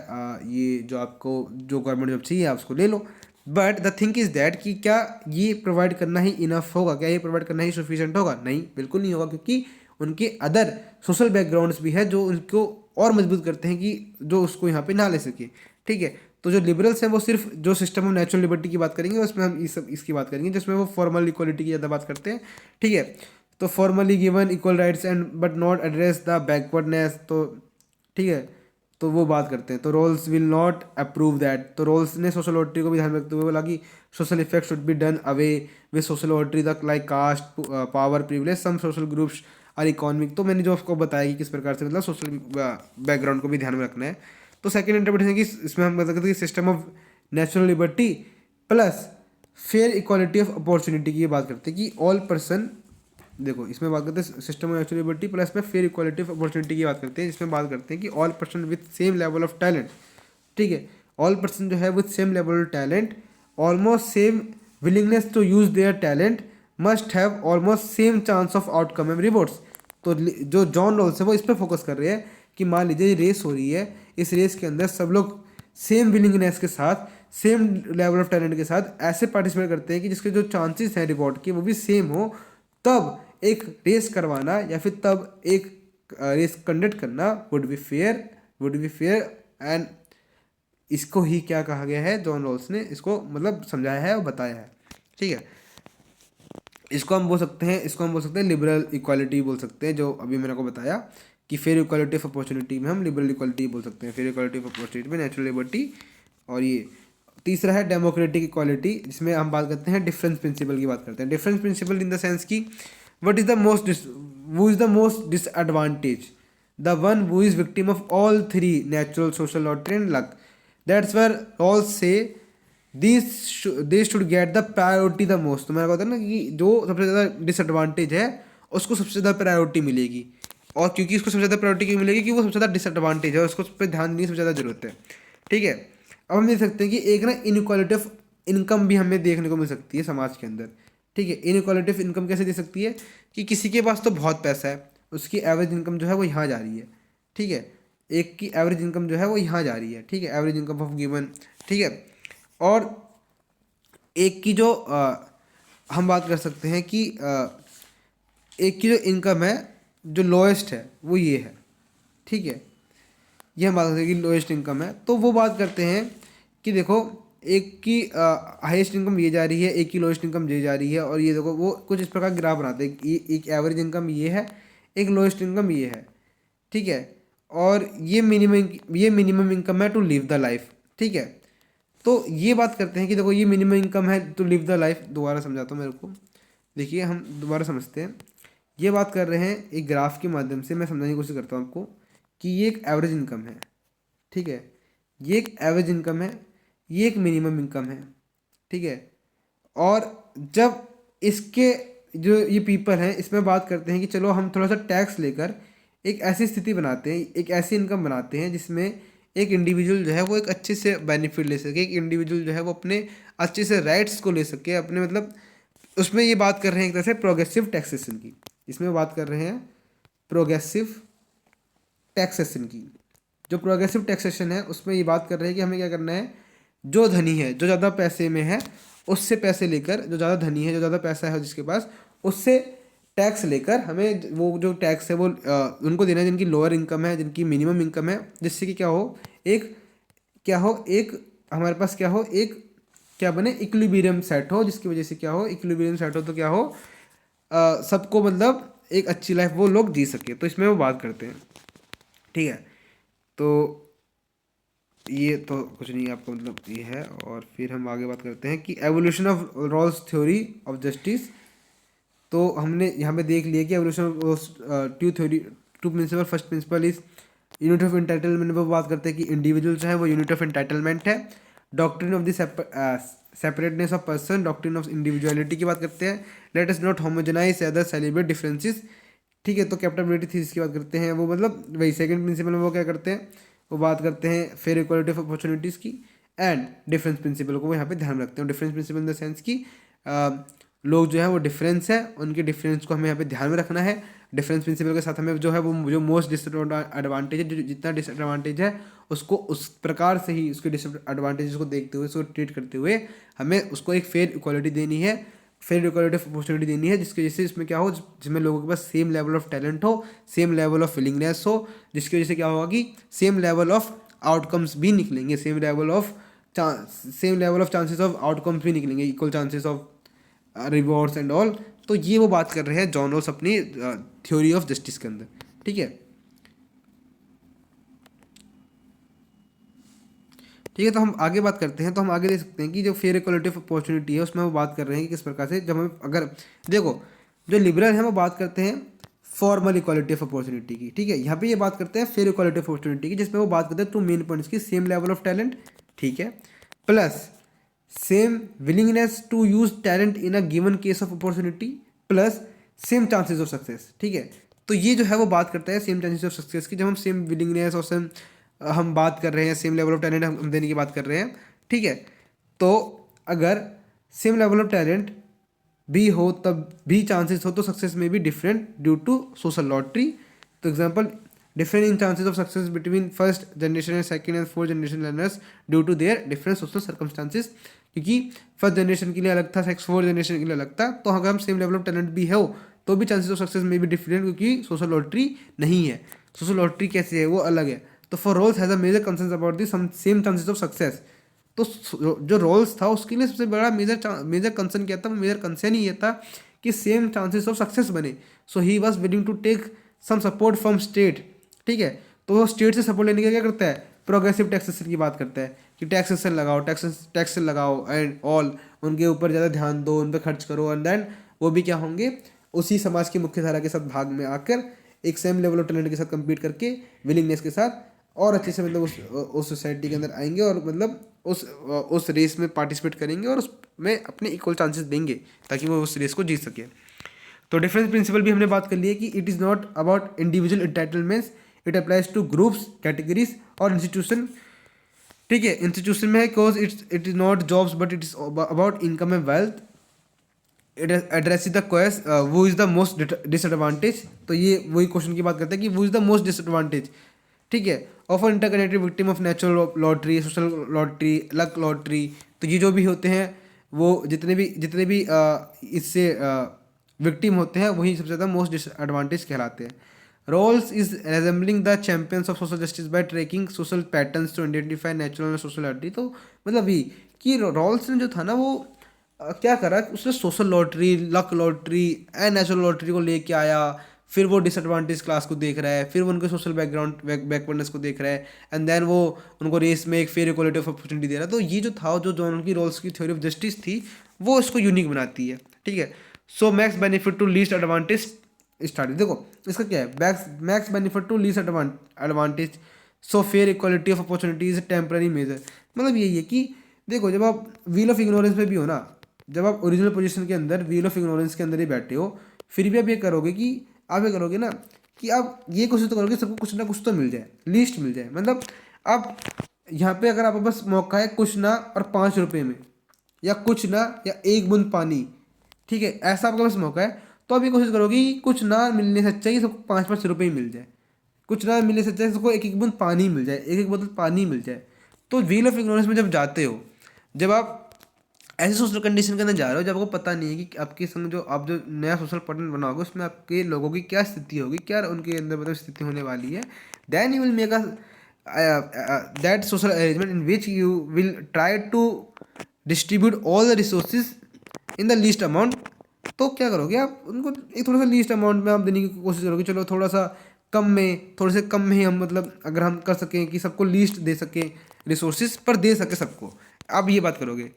ये जो आपको जो गवर्नमेंट जॉब चाहिए आप उसको ले लो। But the think is that कि क्या ये प्रोवाइड करना ही इनफ होगा, क्या ये प्रोवाइड करना ही सफिशिएंट होगा? नहीं, बिल्कुल नहीं होगा, क्योंकि उनके अदर सोशल बैकग्राउंड्स भी है जो उनको और मजबूत करते हैं कि जो उसको यहाँ पे ना ले सके। ठीक है, तो जो लिबरल्स हैं वो सिर्फ जो सिस्टम ऑफ नेचुरल लिबर्टी की बात करेंगे, उसमें हम इसकी बात करेंगे जिसमें वो फॉर्मल इक्वालिटी की ज़्यादा बात करते हैं। ठीक है, तो formally given equal rights and but not address the backwardness, तो ठीक है, तो वो बात करते हैं। तो Rawls will not approve that, तो रोल्स ने सोशल लॉटरी को भी ध्यान रखते हुए बोला कि social effect should be done away with social lottery the like caste power privilege some social groups और इकोनॉमिक। तो मैंने जो आपको बताया कि किस प्रकार से मतलब सोशल बैकग्राउंड को भी ध्यान में रखना है। तो सेकेंड इंटरप्रिटेशन की इसमें हम बता सकते हैं कि system of natural liberty plus fair equality of opportunity की बात करते हैं कि ऑल पर्सन, देखो इसमें बात करते हैं system of natural liberty plus में फेयर इक्वालिटी ऑफ अपॉर्चुनिटी की बात करते हैं, जिसमें बात करते हैं कि all person with same level of talent, ठीक है, ऑल पर्सन जो है with same level of talent, almost same willingness to use their talent, must have almost same chance of outcome and rewards. तो जो जॉन रॉल्स है वो इस पर फोकस कर रहे हैं कि मान लीजिए रेस हो रही है, इस रेस के अंदर सब लोग सेम विलिंगनेस के साथ, सेम लेवल ऑफ टैलेंट के साथ ऐसे पार्टिसिपेट करते हैं कि जिसके जो चांसेस हैं रिवॉर्ड के वो भी सेम हो, तब एक रेस करवाना या फिर तब एक रेस कंडक्ट करना वुड बी फेयर एंड इसको ही क्या कहा गया है, जॉन रॉल्स ने इसको मतलब समझाया है और बताया है। ठीक है, इसको हम बोल सकते हैं लिबरल इक्वालिटी बोल सकते हैं, जो अभी मैंने आपको बताया कि फेयर इक्वालिटी ऑफ अपॉर्चुनिटी में हम लिबरल इक्वालिटी बोल सकते हैं, फेयर इक्वालिटी ऑफ अपॉर्चुनिटी में नेचुरल लिबर्टी। और ये तीसरा है डेमोक्रेटिक इक्वालिटी, जिसमें हम बात करते हैं डिफरेंस प्रिंसिपल की बात करते हैं। Difference principle in the sense की what is the most disadvantage, the one who is victim of all three natural, social, lottery and luck. That's where all say they should get the priority the most। तो मैंने कहा था ना कि जो सबसे ज़्यादा डिसएडवांटेज है उसको सबसे ज़्यादा प्रायोरिटी मिलेगी, और क्योंकि इसको सबसे ज़्यादा प्रायोरिटी क्यों मिलेगी कि वो सबसे ज़्यादा डिसएडवांटेज है, उसको उस पर ध्यान देने की सबसे ज़्यादा जरूरत है। ठीक है, अब हम देख सकते हैं कि एक ना इनइक्वालिटी ऑफ इनकम भी हमें देखने को मिल सकती है समाज के अंदर। ठीक है, इनइक्वालिटी ऑफ इनकम कैसे दे सकती है कि किसी के पास तो बहुत पैसा है, उसकी एवरेज इनकम जो है वो यहाँ जा रही है। ठीक है, एक की एवरेज इनकम जो है वो यहाँ जा रही है। ठीक है, एवरेज इनकम ऑफ गिवन। ठीक है, और एक की जो हम बात कर सकते हैं कि एक की जो इनकम है जो लोएस्ट है वो ये है। ठीक है, ये हम बात करते हैं कि लोएस्ट इनकम है। तो वो बात करते हैं कि देखो एक की हाईएस्ट इनकम ये जा रही है, एक की लोएस्ट इनकम ये जा रही है, और ये देखो वो कुछ इस प्रकार ग्राफ बनाते हैं। एक एवरेज इनकम ये है, एक लोएस्ट इनकम ये है, ठीक है, और ये मिनिमम इनकम है टू लिव द लाइफ, ठीक है। तो ये बात करते हैं कि देखो ये मिनिमम इनकम है टू लिव द लाइफ। दोबारा समझाता हूँ मेरे को, देखिए हम दोबारा समझते हैं। ये बात कर रहे हैं एक ग्राफ के माध्यम से, मैं समझाने की कोशिश करता हूँ आपको कि ये एक एवरेज इनकम है, ठीक है, ये एक एवरेज इनकम है, ये एक मिनिमम इनकम है, ठीक है। और जब इसके जो ये पीपल हैं इसमें बात करते हैं कि चलो हम थोड़ा सा टैक्स लेकर एक ऐसी स्थिति बनाते हैं, एक ऐसी इनकम बनाते हैं जिसमें एक इंडिविजुअल जो है वो एक अच्छे से बेनिफिट ले सके, एक इंडिविजुअल जो है वो अपने अच्छे से राइट्स को ले सके अपने, मतलब उसमें ये बात कर रहे हैं एक तरह से प्रोग्रेसिव टैक्सेशन की, इसमें बात कर रहे हैं प्रोग्रेसिव टैक्सेशन की। जो प्रोग्रेसिव टैक्सेशन है उसमें ये बात कर रहे हैं कि हमें क्या करना है, जो धनी है, जो ज़्यादा पैसे में है, उससे पैसे लेकर, जो ज़्यादा धनी है, जो ज़्यादा पैसा है जिसके पास, उससे टैक्स लेकर हमें वो जो टैक्स है वो उनको देना है जिनकी लोअर इनकम है, जिनकी मिनिमम इनकम है, जिससे कि क्या हो एक हमारे पास क्या हो, एक क्या बने, इक्विलिब्रियम सेट हो, जिसकी वजह से क्या हो, इक्विलिब्रियम सेट हो तो क्या हो, सबको मतलब एक अच्छी लाइफ वो लोग जी सके। तो इसमें वो बात करते हैं, ठीक है। तो ये तो कुछ नहीं आपको मतलब ये है। और फिर हम आगे बात करते हैं कि evolution of Rawls theory of justice. तो हमने यहाँ पे देख लिया कि evolution of two theory, two principle, first principle is unit of entitlement में बात करते हैं कि इंडिविजुअल जो है वो यूनिट ऑफ इंटाइटलमेंट है। Doctrine of the separateness of person, doctrine of individuality की बात करते हैं। Let us not homogenize other celebrate differences, ठीक है। तो कैपेबिलिटी थीसिस की बात करते हैं, वो मतलब वही सेकंड प्रिंसिपल में वो क्या करते हैं, वो बात करते हैं फेयर इक्वालिटी ऑफ अपॉर्चुनिटीज़ की। एंड डिफरेंस प्रिंसिपल को वो यहाँ पे ध्यान रखते हैं। Difference principle in the sense की लोग जो है वो डिफरेंस है, उनके डिफरेंस को हमें यहाँ पे ध्यान में रखना है। डिफरेंस प्रिंसिपल के साथ हमें जो है वो जो मोस्ट डिसएडवांटेज है, जो जितना डिसएडवांटेज है उसको उस प्रकार से ही उसके डिसएडवांटेजेस को देखते हुए, उसको ट्रीट करते हुए हमें उसको एक फेयर इक्वालिटी देनी है, फेयर इक्वालिटी ऑफ अपॉर्चुनिटी देनी है, जिसकी वजह से इसमें क्या हो, जिसमें लोगों के पास सेम लेवल ऑफ टैलेंट हो, सेम लेवल ऑफ विलिंगनेस हो, जिसकी वजह से क्या होगा कि सेम लेवल ऑफ आउटकम्स भी निकलेंगे, same level of chances of outcomes भी निकलेंगे, equal chances of rewards and all. तो ये वो बात कर रहे हैं जॉन रॉल्स अपनी थ्योरी ऑफ जस्टिस के अंदर, ठीक है। ठीक है, तो हम आगे बात करते हैं। तो हम आगे देख सकते हैं कि जो फेयर इक्वालिटी ऑफ अपॉर्चुनिटी है उसमें वो बात कर रहे हैं कि किस प्रकार से, जब हम अगर देखो जो लिबरल हैं वो बात करते हैं फॉर्मल इक्वालिटी ऑफ अपॉर्चुनिटी की, ठीक है। यहाँ पे ये बात करते हैं फेयर इक्वालिटी ऑफ अपॉर्चुनिटी की, जिसमें वो बात करते हैं टू मेन पॉइंट्स की, सेम लेवल ऑफ टैलेंट, ठीक है, plus same willingness to use talent in a given case of opportunity, plus same chances of success, ठीक है। तो ये जो है वो बात करता है सेम चांसेस ऑफ सक्सेस की, जब हम सेम विलिंगनेस और सेम हम बात कर रहे हैं, सेम लेवल ऑफ टैलेंट हम देने की बात कर रहे हैं, ठीक है। तो अगर सेम लेवल ऑफ टैलेंट भी हो तब भी चांसेस हो तो सक्सेस में भी different due to social lottery. तो example, different in chances of success between first generation and second and fourth generation learners due to their different social circumstances, क्योंकि फर्स्ट जनरेशन के लिए अलग था, फोर्थ जनरेशन के लिए अलग था। तो अगर हम सेम लेवल ऑफ टैलेंट भी हो तो भी चांसेस ऑफ सक्सेस में भी डिफरेंट, क्योंकि सोशल लॉटरी नहीं है। सोशल लॉटरी कैसे है, वो अलग है। तो for Rawls has a major concern about the same chances of success. तो जो रोल्स था उसके लिए सबसे बड़ा मेजर कंसर्न क्या था, मेजर कंसर्न ही ये था कि सेम चांसेस ऑफ सक्सेस बने। So he was willing to take some support from state, ठीक है। तो वो स्टेट से सपोर्ट लेने का क्या करता है, प्रोग्रेसिव टैक्सेशन की बात करता है कि टैक्सेशन लगाओ, टैक्स लगाओ एंड ऑल, उनके ऊपर ज़्यादा ध्यान दो, उन पर खर्च करो, एंड देन वो भी क्या होंगे, उसी समाज की मुख्य धारा के साथ भाग में आकर एक सेम लेवल ऑफ टैलेंट के साथ कम्पीट करके विलिंगनेस के साथ और अच्छे से मतलब उस सोसाइटी के अंदर आएंगे और मतलब उस रेस में पार्टिसिपेट करेंगे और उसमें अपने इक्वल चांसेस देंगे ताकि वो उस रेस को जीत सके। तो डिफरेंस प्रिंसिपल भी हमने बात कर ली है कि it is not about individual entitlements, it applies two groups, categories और इंस्टीट्यूशन, ठीक है। इंस्टीट्यूशन में है because it is not jobs but it is about income and wealth. It address the question वो इज़ द मोस्ट डिसएडवांटेज। तो ये वही question की बात करते हैं कि वो इज़ द मोस्ट डिसएडवांटेज, ठीक है, offer interconnected victim of natural lottery, social lottery, luck lottery. तो ये जो भी होते हैं वो जितने भी इससे विक्टिम होते हैं वही सबसे ज़्यादा मोस्ट डिसएडवांटेज कहलाते हैं। Rawls is resembling the champions of social justice by tracking social patterns to identify natural and social lottery. तो मतलब ये कि रोल्स ने जो था ना वो क्या करा, उसने social lottery, luck lottery and natural lottery को लेके आया। फिर वो डिसएडवांटेज क्लास को देख रहा है, फिर वो उनके सोशल बैकवर्डनेस को देख रहा है, एंड देन वो उनको रेस में एक फेयर इक्वालिटी ऑफ अपॉर्चुनिटी दे रहा है। तो ये जो था, जो जॉन की रोल्स की थ्योरी ऑफ जस्टिस थी, वो इसको यूनिक बनाती है, ठीक है। So max benefit to least advantage start, देखो इसका क्या है, max benefit to least advantage, so fair equality of opportunities temporary major. मतलब यही है कि देखो, जब आप व्हील ऑफ इग्नोरेंस में भी हो ना, जब आप ओरिजिनल पोजीशन के अंदर व्हील ऑफ इग्नोरेंस के अंदर ही बैठे हो, फिर भी आप ये करोगे कि आप ये करोगे ना कि आप ये कोशिश तो करोगे सबको कुछ ना कुछ तो मिल जाए, लीस्ट मिल जाए। मतलब आप यहाँ पे अगर आपके पास मौका है कुछ ना और 5 रुपये में, या कुछ ना या एक बूंद पानी, ठीक है, ऐसा आपके पास मौका है, तो आप ये कोशिश करोगे कि कुछ ना मिलने से अच्छा कि सबको 5-5 रुपये ही मिल जाए, कुछ ना मिलने से अच्छा कि सबको एक एक बूंद पानी मिल जाए, एक एक बोतल पानी मिल जाए। तो व्हील ऑफ इग्नोरेंस में जब जाते हो, जब आप ऐसे सोशल कंडीशन के अंदर जा रहे हो जब आपको पता नहीं है कि आपके संग जो आप जो नया सोशल पैटर्न बनाओगे उसमें आपके लोगों की क्या स्थिति होगी, क्या उनके अंदर मतलब स्थिति होने वाली है, then you will make a that social arrangement in which you will try to distribute all the resources in the least amount. तो क्या करोगे आप, उनको एक थोड़ा सा लीस्ट अमाउंट में आप देने की कोशिश करोगे, चलो थोड़ा सा कम में, थोड़े से कम में ही हम मतलब अगर हम कर सकें कि सबको लीस्ट दे सकें रिसोर्सेज, पर दे सके सबको, आप ये बात करोगे,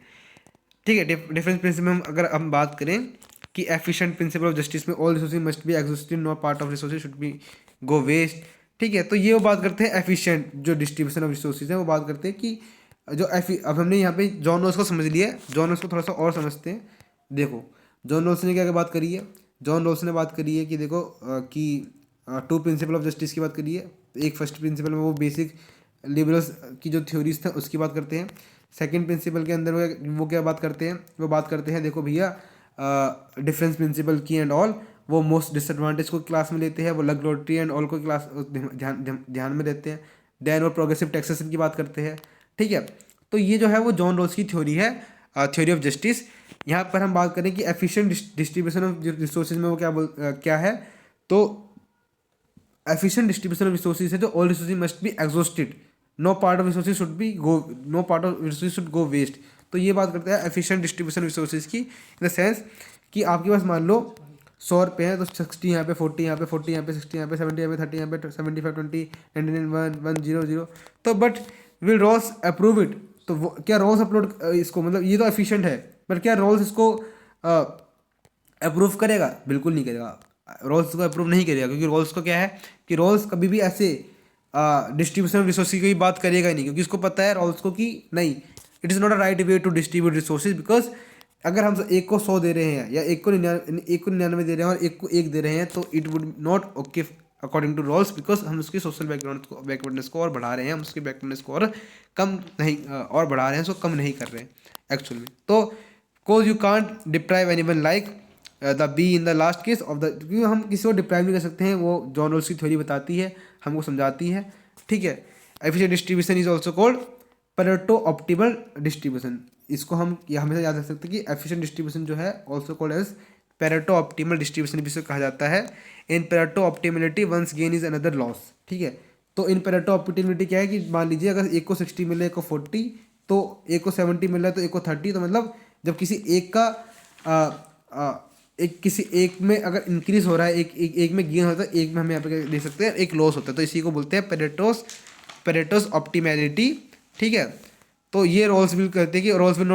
ठीक है। डिफरेंस प्रिंसिपल में अगर हम बात करें कि एफिशिएंट प्रिंसिपल ऑफ जस्टिस में all resources must be exhausted, no part of resources should be go waste, ठीक है। तो ये वो बात करते हैं एफिशिएंट जो डिस्ट्रीब्यूशन ऑफ रिसोर्सेज है, वो बात करते हैं कि जो अब हमने यहाँ पे जॉन रॉल्स को समझ लिया है, जॉन रॉल्स को थोड़ा सा और समझते हैं। देखो जॉन रॉल्स ने क्या क्या बात करी है, जॉन रॉल्स ने बात करी है कि देखो कि 2 प्रिंसिपल ऑफ जस्टिस की बात करी है। एक फर्स्ट प्रिंसिपल में वो बेसिक लिबरल्स की जो थ्योरीज थे उसकी बात करते हैं। सेकंड प्रिंसिपल के अंदर वो क्या बात करते हैं, वो बात करते हैं देखो भैया डिफरेंस प्रिंसिपल की एंड ऑल, वो मोस्ट डिसएडवांटेज को क्लास में लेते हैं, वो लग लॉटरी एंड ऑल को क्लास ध्यान में देते हैं। देन वो प्रोग्रेसिव टैक्सेशन की बात करते हैं, ठीक है। तो ये जो है वो जॉन रॉल्स की थ्योरी है, थ्योरी ऑफ जस्टिस। यहाँ पर हम बात करें कि एफिशिएंट डिस्ट्रीब्यूशन ऑफ रिसोर्सेज में वो क्या है, तो एफिशिएंट डिस्ट्रीब्यूशन ऑफ रिसोर्सेज है जो all resources must be exhausted, no part of resources should be go, no part of resources should go waste. तो ये बात करते हैं एफिशिएंट डिस्ट्रीब्यूशन रिसोर्सेज की, इन द सेंस कि आपके पास मान लो 100 रुपये हैं, तो 60 यहाँ पे, 40 यहाँ पे, 40 यहाँ पे, 60 यहाँ पे, 70 यहाँ पे, 30 यहाँ पे, 75, 20, 99, 1, 1, 0, 0। तो but will Rawls approve it, तो वो क्या रोल्स अपलोड इसको, मतलब ये तो एफिशिएंट है, पर क्या रोल्स इसको अप्रूव करेगा? बिल्कुल नहीं करेगा, रोल्स को अप्रूव नहीं करेगा, क्योंकि रोल्स को क्या है कि रोल्स कभी भी ऐसे डिस्ट्रीब्यूशन ऑफ रिसोर्सेज की बात करेगा ही नहीं, क्योंकि उसको पता है रोल्स को कि नहीं, it is not a right way to distribute resources, because अगर हम एक को 100 दे रहे हैं या एक को 99 दे रहे हैं और एक को 1 दे रहे हैं, तो it would not okay according to Rawls, because हम उसके सोशल बैकवर्डनेस को और बढ़ा रहे हैं, हम उसके बैकवर्डनेस को और कम नहीं और बढ़ा रहे हैं, उसको कम नहीं कर रहे हैं एक्चुअली। तो cause you can't deprive anyone like the be in the last case of the, क्योंकि हम किसी को डिप्राइव नहीं कर सकते हैं, वो जॉन रॉल्स की थ्योरी बताती है, हमको समझाती है, ठीक है। Efficient distribution is also called Pareto optimal distribution, इसको हम हमेशा याद रख सकते हैं कि एफिशिएंट डिस्ट्रीब्यूशन जो है also called as Pareto optimal distribution भी इसे कहा जाता है। In Pareto optimality one's gain is another loss, ठीक है। तो इन पेरेटो ऑप्टिमलिटी क्या है कि मान लीजिए अगर एक को 60 मिले, एक को 40, तो एक को 70 मिल रहा है तो एक को 30, तो मतलब जब किसी एक का किसी एक में अगर इंक्रीज हो रहा है, एक में गेन होता है, एक में हम यहाँ पे दे सकते हैं एक लॉस होता है, तो इसी को बोलते हैं पेरेटोस ऑप्टिमैलिटी, ठीक है। तो ये रोल्स विल कहते हैं कि Rawls will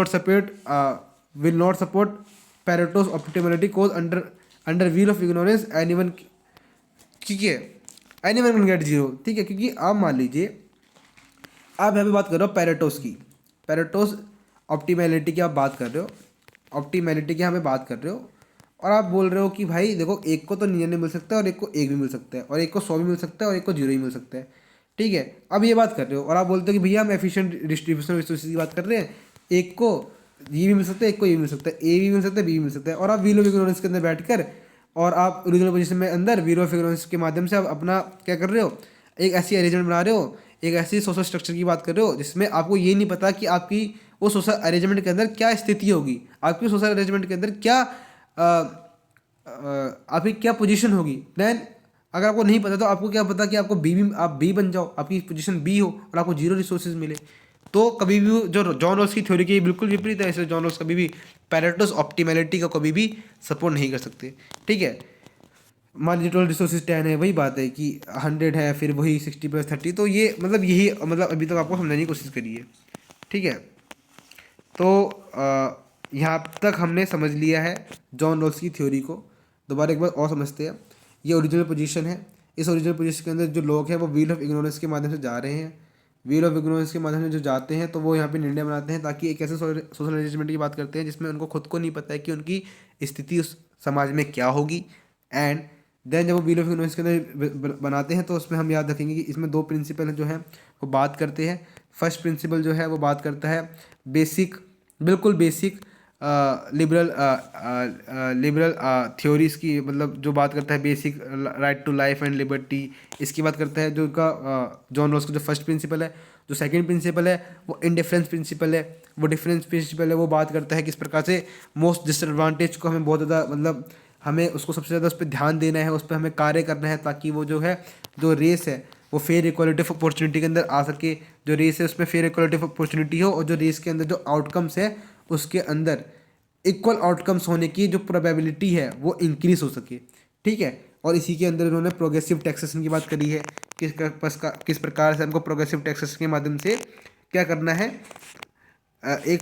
not support Pareto's optimality cause under wheel of ignorance anyone, ठीक है, एनीवन कैन गेट 0, ठीक है। क्योंकि आप मान लीजिए आप यहाँ पे बात कर रहे हो पेरेटोस की, पेरेटोस ऑप्टिमैलिटी की आप बात कर रहे हो, ऑप्टिमैलिटी की यहाँ पे बात कर रहे हो, और आप बोल रहे हो कि भाई देखो एक को तो 99 मिल सकता है और एक को 1 भी मिल सकता है, और एक को 100 भी मिल सकता है और एक को 0 ही मिल सकता है, ठीक है। अब ये बात कर रहे हो और आप बोलते हो कि भैया हम एफिशिएंट डिस्ट्रीब्यूशन रिसोर्सेज की बात कर रहे हैं, एक को ये भी मिल सकता है, एक को ये भी मिल सकता है, ए भी मिल सकता है, बी भी मिल सकता है, और आप व्हील ऑफ इग्नोरेंस के अंदर बैठकर और आप ओरिजिनल पोजीशन में अंदर व्हील ऑफ इग्नोरेंस के माध्यम से आप अपना क्या कर रहे हो, एक ऐसी अरेंजमेंट बना रहे हो, एक ऐसी सोशल स्ट्रक्चर की बात कर रहे हो जिसमें आपको ये नहीं पता कि आपकी वो सोशल अरेंजमेंट के अंदर क्या स्थिति होगी, आपकी सोशल अरेंजमेंट के अंदर क्या आपकी क्या पोजीशन होगी, देन अगर आपको नहीं पता तो आपको क्या पता कि आपको आप बी बन जाओ, आपकी पोजीशन बी हो और आपको जीरो रिसोर्सेज मिले। तो कभी भी जो जॉन रॉल्स की थ्योरी की बिल्कुल विपरीत है, इसलिए जॉन रॉल्स कभी भी पैरेटोस ऑप्टिमैलिटी का कभी भी सपोर्ट नहीं कर सकते। ठीक है, मान लीजिए टोटल रिसोर्सेज 10 है, वही बात है कि 100 है, फिर वही 60+30, तो ये मतलब यही मतलब अभी तक आपको समझाने की कोशिश करी है। ठीक है, तो यहाँ तक हमने समझ लिया है जॉन रॉल्स की थ्योरी को। दोबारा एक बार और समझते हैं। ये ओरिजिनल पोजीशन है। इस ओरिजिनल पोजीशन के अंदर जो लोग हैं वो व्हील ऑफ इग्नोरेंस के माध्यम से जा रहे हैं। व्हील ऑफ इग्नोरेंस के माध्यम से जो जाते हैं तो वो यहाँ पे निर्णय बनाते हैं, ताकि एक ऐसे सोशल अरेंजमेंट की बात करते हैं जिसमें उनको खुद को नहीं पता है कि उनकी स्थिति उस समाज में क्या होगी। एंड देन जब वो व्हील ऑफ इग्नोरेंस के अंदर बनाते हैं तो उसमें हम याद रखेंगे कि इसमें दो प्रिंसिपल जो हैं वो बात करते हैं। फर्स्ट प्रिंसिपल जो है वो बात करता है बेसिक, बिल्कुल बेसिक लिबरल थ्योरीज की, मतलब जो बात करता है basic right to life and liberty, इसकी बात करता है। जो का जॉन रॉल्स का जो फर्स्ट प्रिंसिपल है, जो सेकंड प्रिंसिपल है वो इंडिफरेंस प्रिंसिपल है। वो डिफरेंस प्रिंसिपल है, वो बात करता है किस प्रकार से मोस्ट डिसएडवांटेज को हमें बहुत ज़्यादा मतलब हमें उसको सबसे ज़्यादा उस पर ध्यान देना है, उस पर हमें कार्य करना है, ताकि वो जो है जो रेस है वो फेयर इक्वालिटी ऑफ अपॉर्चुनिटी के अंदर आ सके। जो रेस है उसमें फेयर इक्वालिटी ऑफ अपॉर्चुनिटी हो, और जो रेस के अंदर जो आउटकम्स है उसके अंदर इक्वल आउटकम्स होने की जो प्रोबेबिलिटी है वो इंक्रीज हो सके। ठीक है, और इसी के अंदर उन्होंने प्रोग्रेसिव टैक्सेशन की बात करी है, किस प्रकार से हमको प्रोग्रेसिव टैक्सेशन के माध्यम से क्या करना है, एक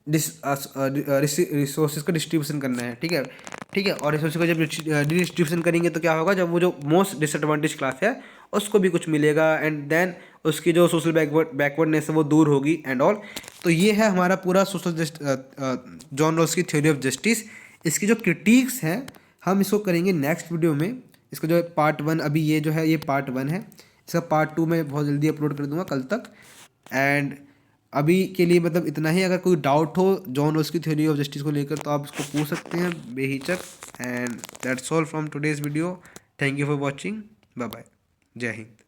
रिसोर्सेज का डिस्ट्रीब्यूशन करना है। ठीक है, ठीक है, और रिसोर्सेज का जब डिस्ट्रीब्यूशन करेंगे तो क्या होगा, जब वो जो मोस्ट डिसएडवांटेज क्लास है उसको भी कुछ मिलेगा, एंड देन उसकी जो सोशल बैकवर्डनेस है वो दूर होगी एंड ऑल। तो ये है हमारा पूरा सोशल जॉन रॉल्स की थ्योरी ऑफ जस्टिस। इसकी जो क्रिटिक्स हैं हम इसको करेंगे नेक्स्ट वीडियो में। इसका जो पार्ट 1 अभी ये जो है ये पार्ट 1 है, इसका पार्ट 2 मैं बहुत जल्दी अपलोड कर दूंगा कल तक। एंड अभी के लिए मतलब इतना ही। अगर कोई डाउट हो जॉन रॉल्स की थ्योरी ऑफ जस्टिस को लेकर तो आप इसको पूछ सकते हैं बेहिचक। And that's all from today's video. Thank you for watching. Bye bye. जय हिंद।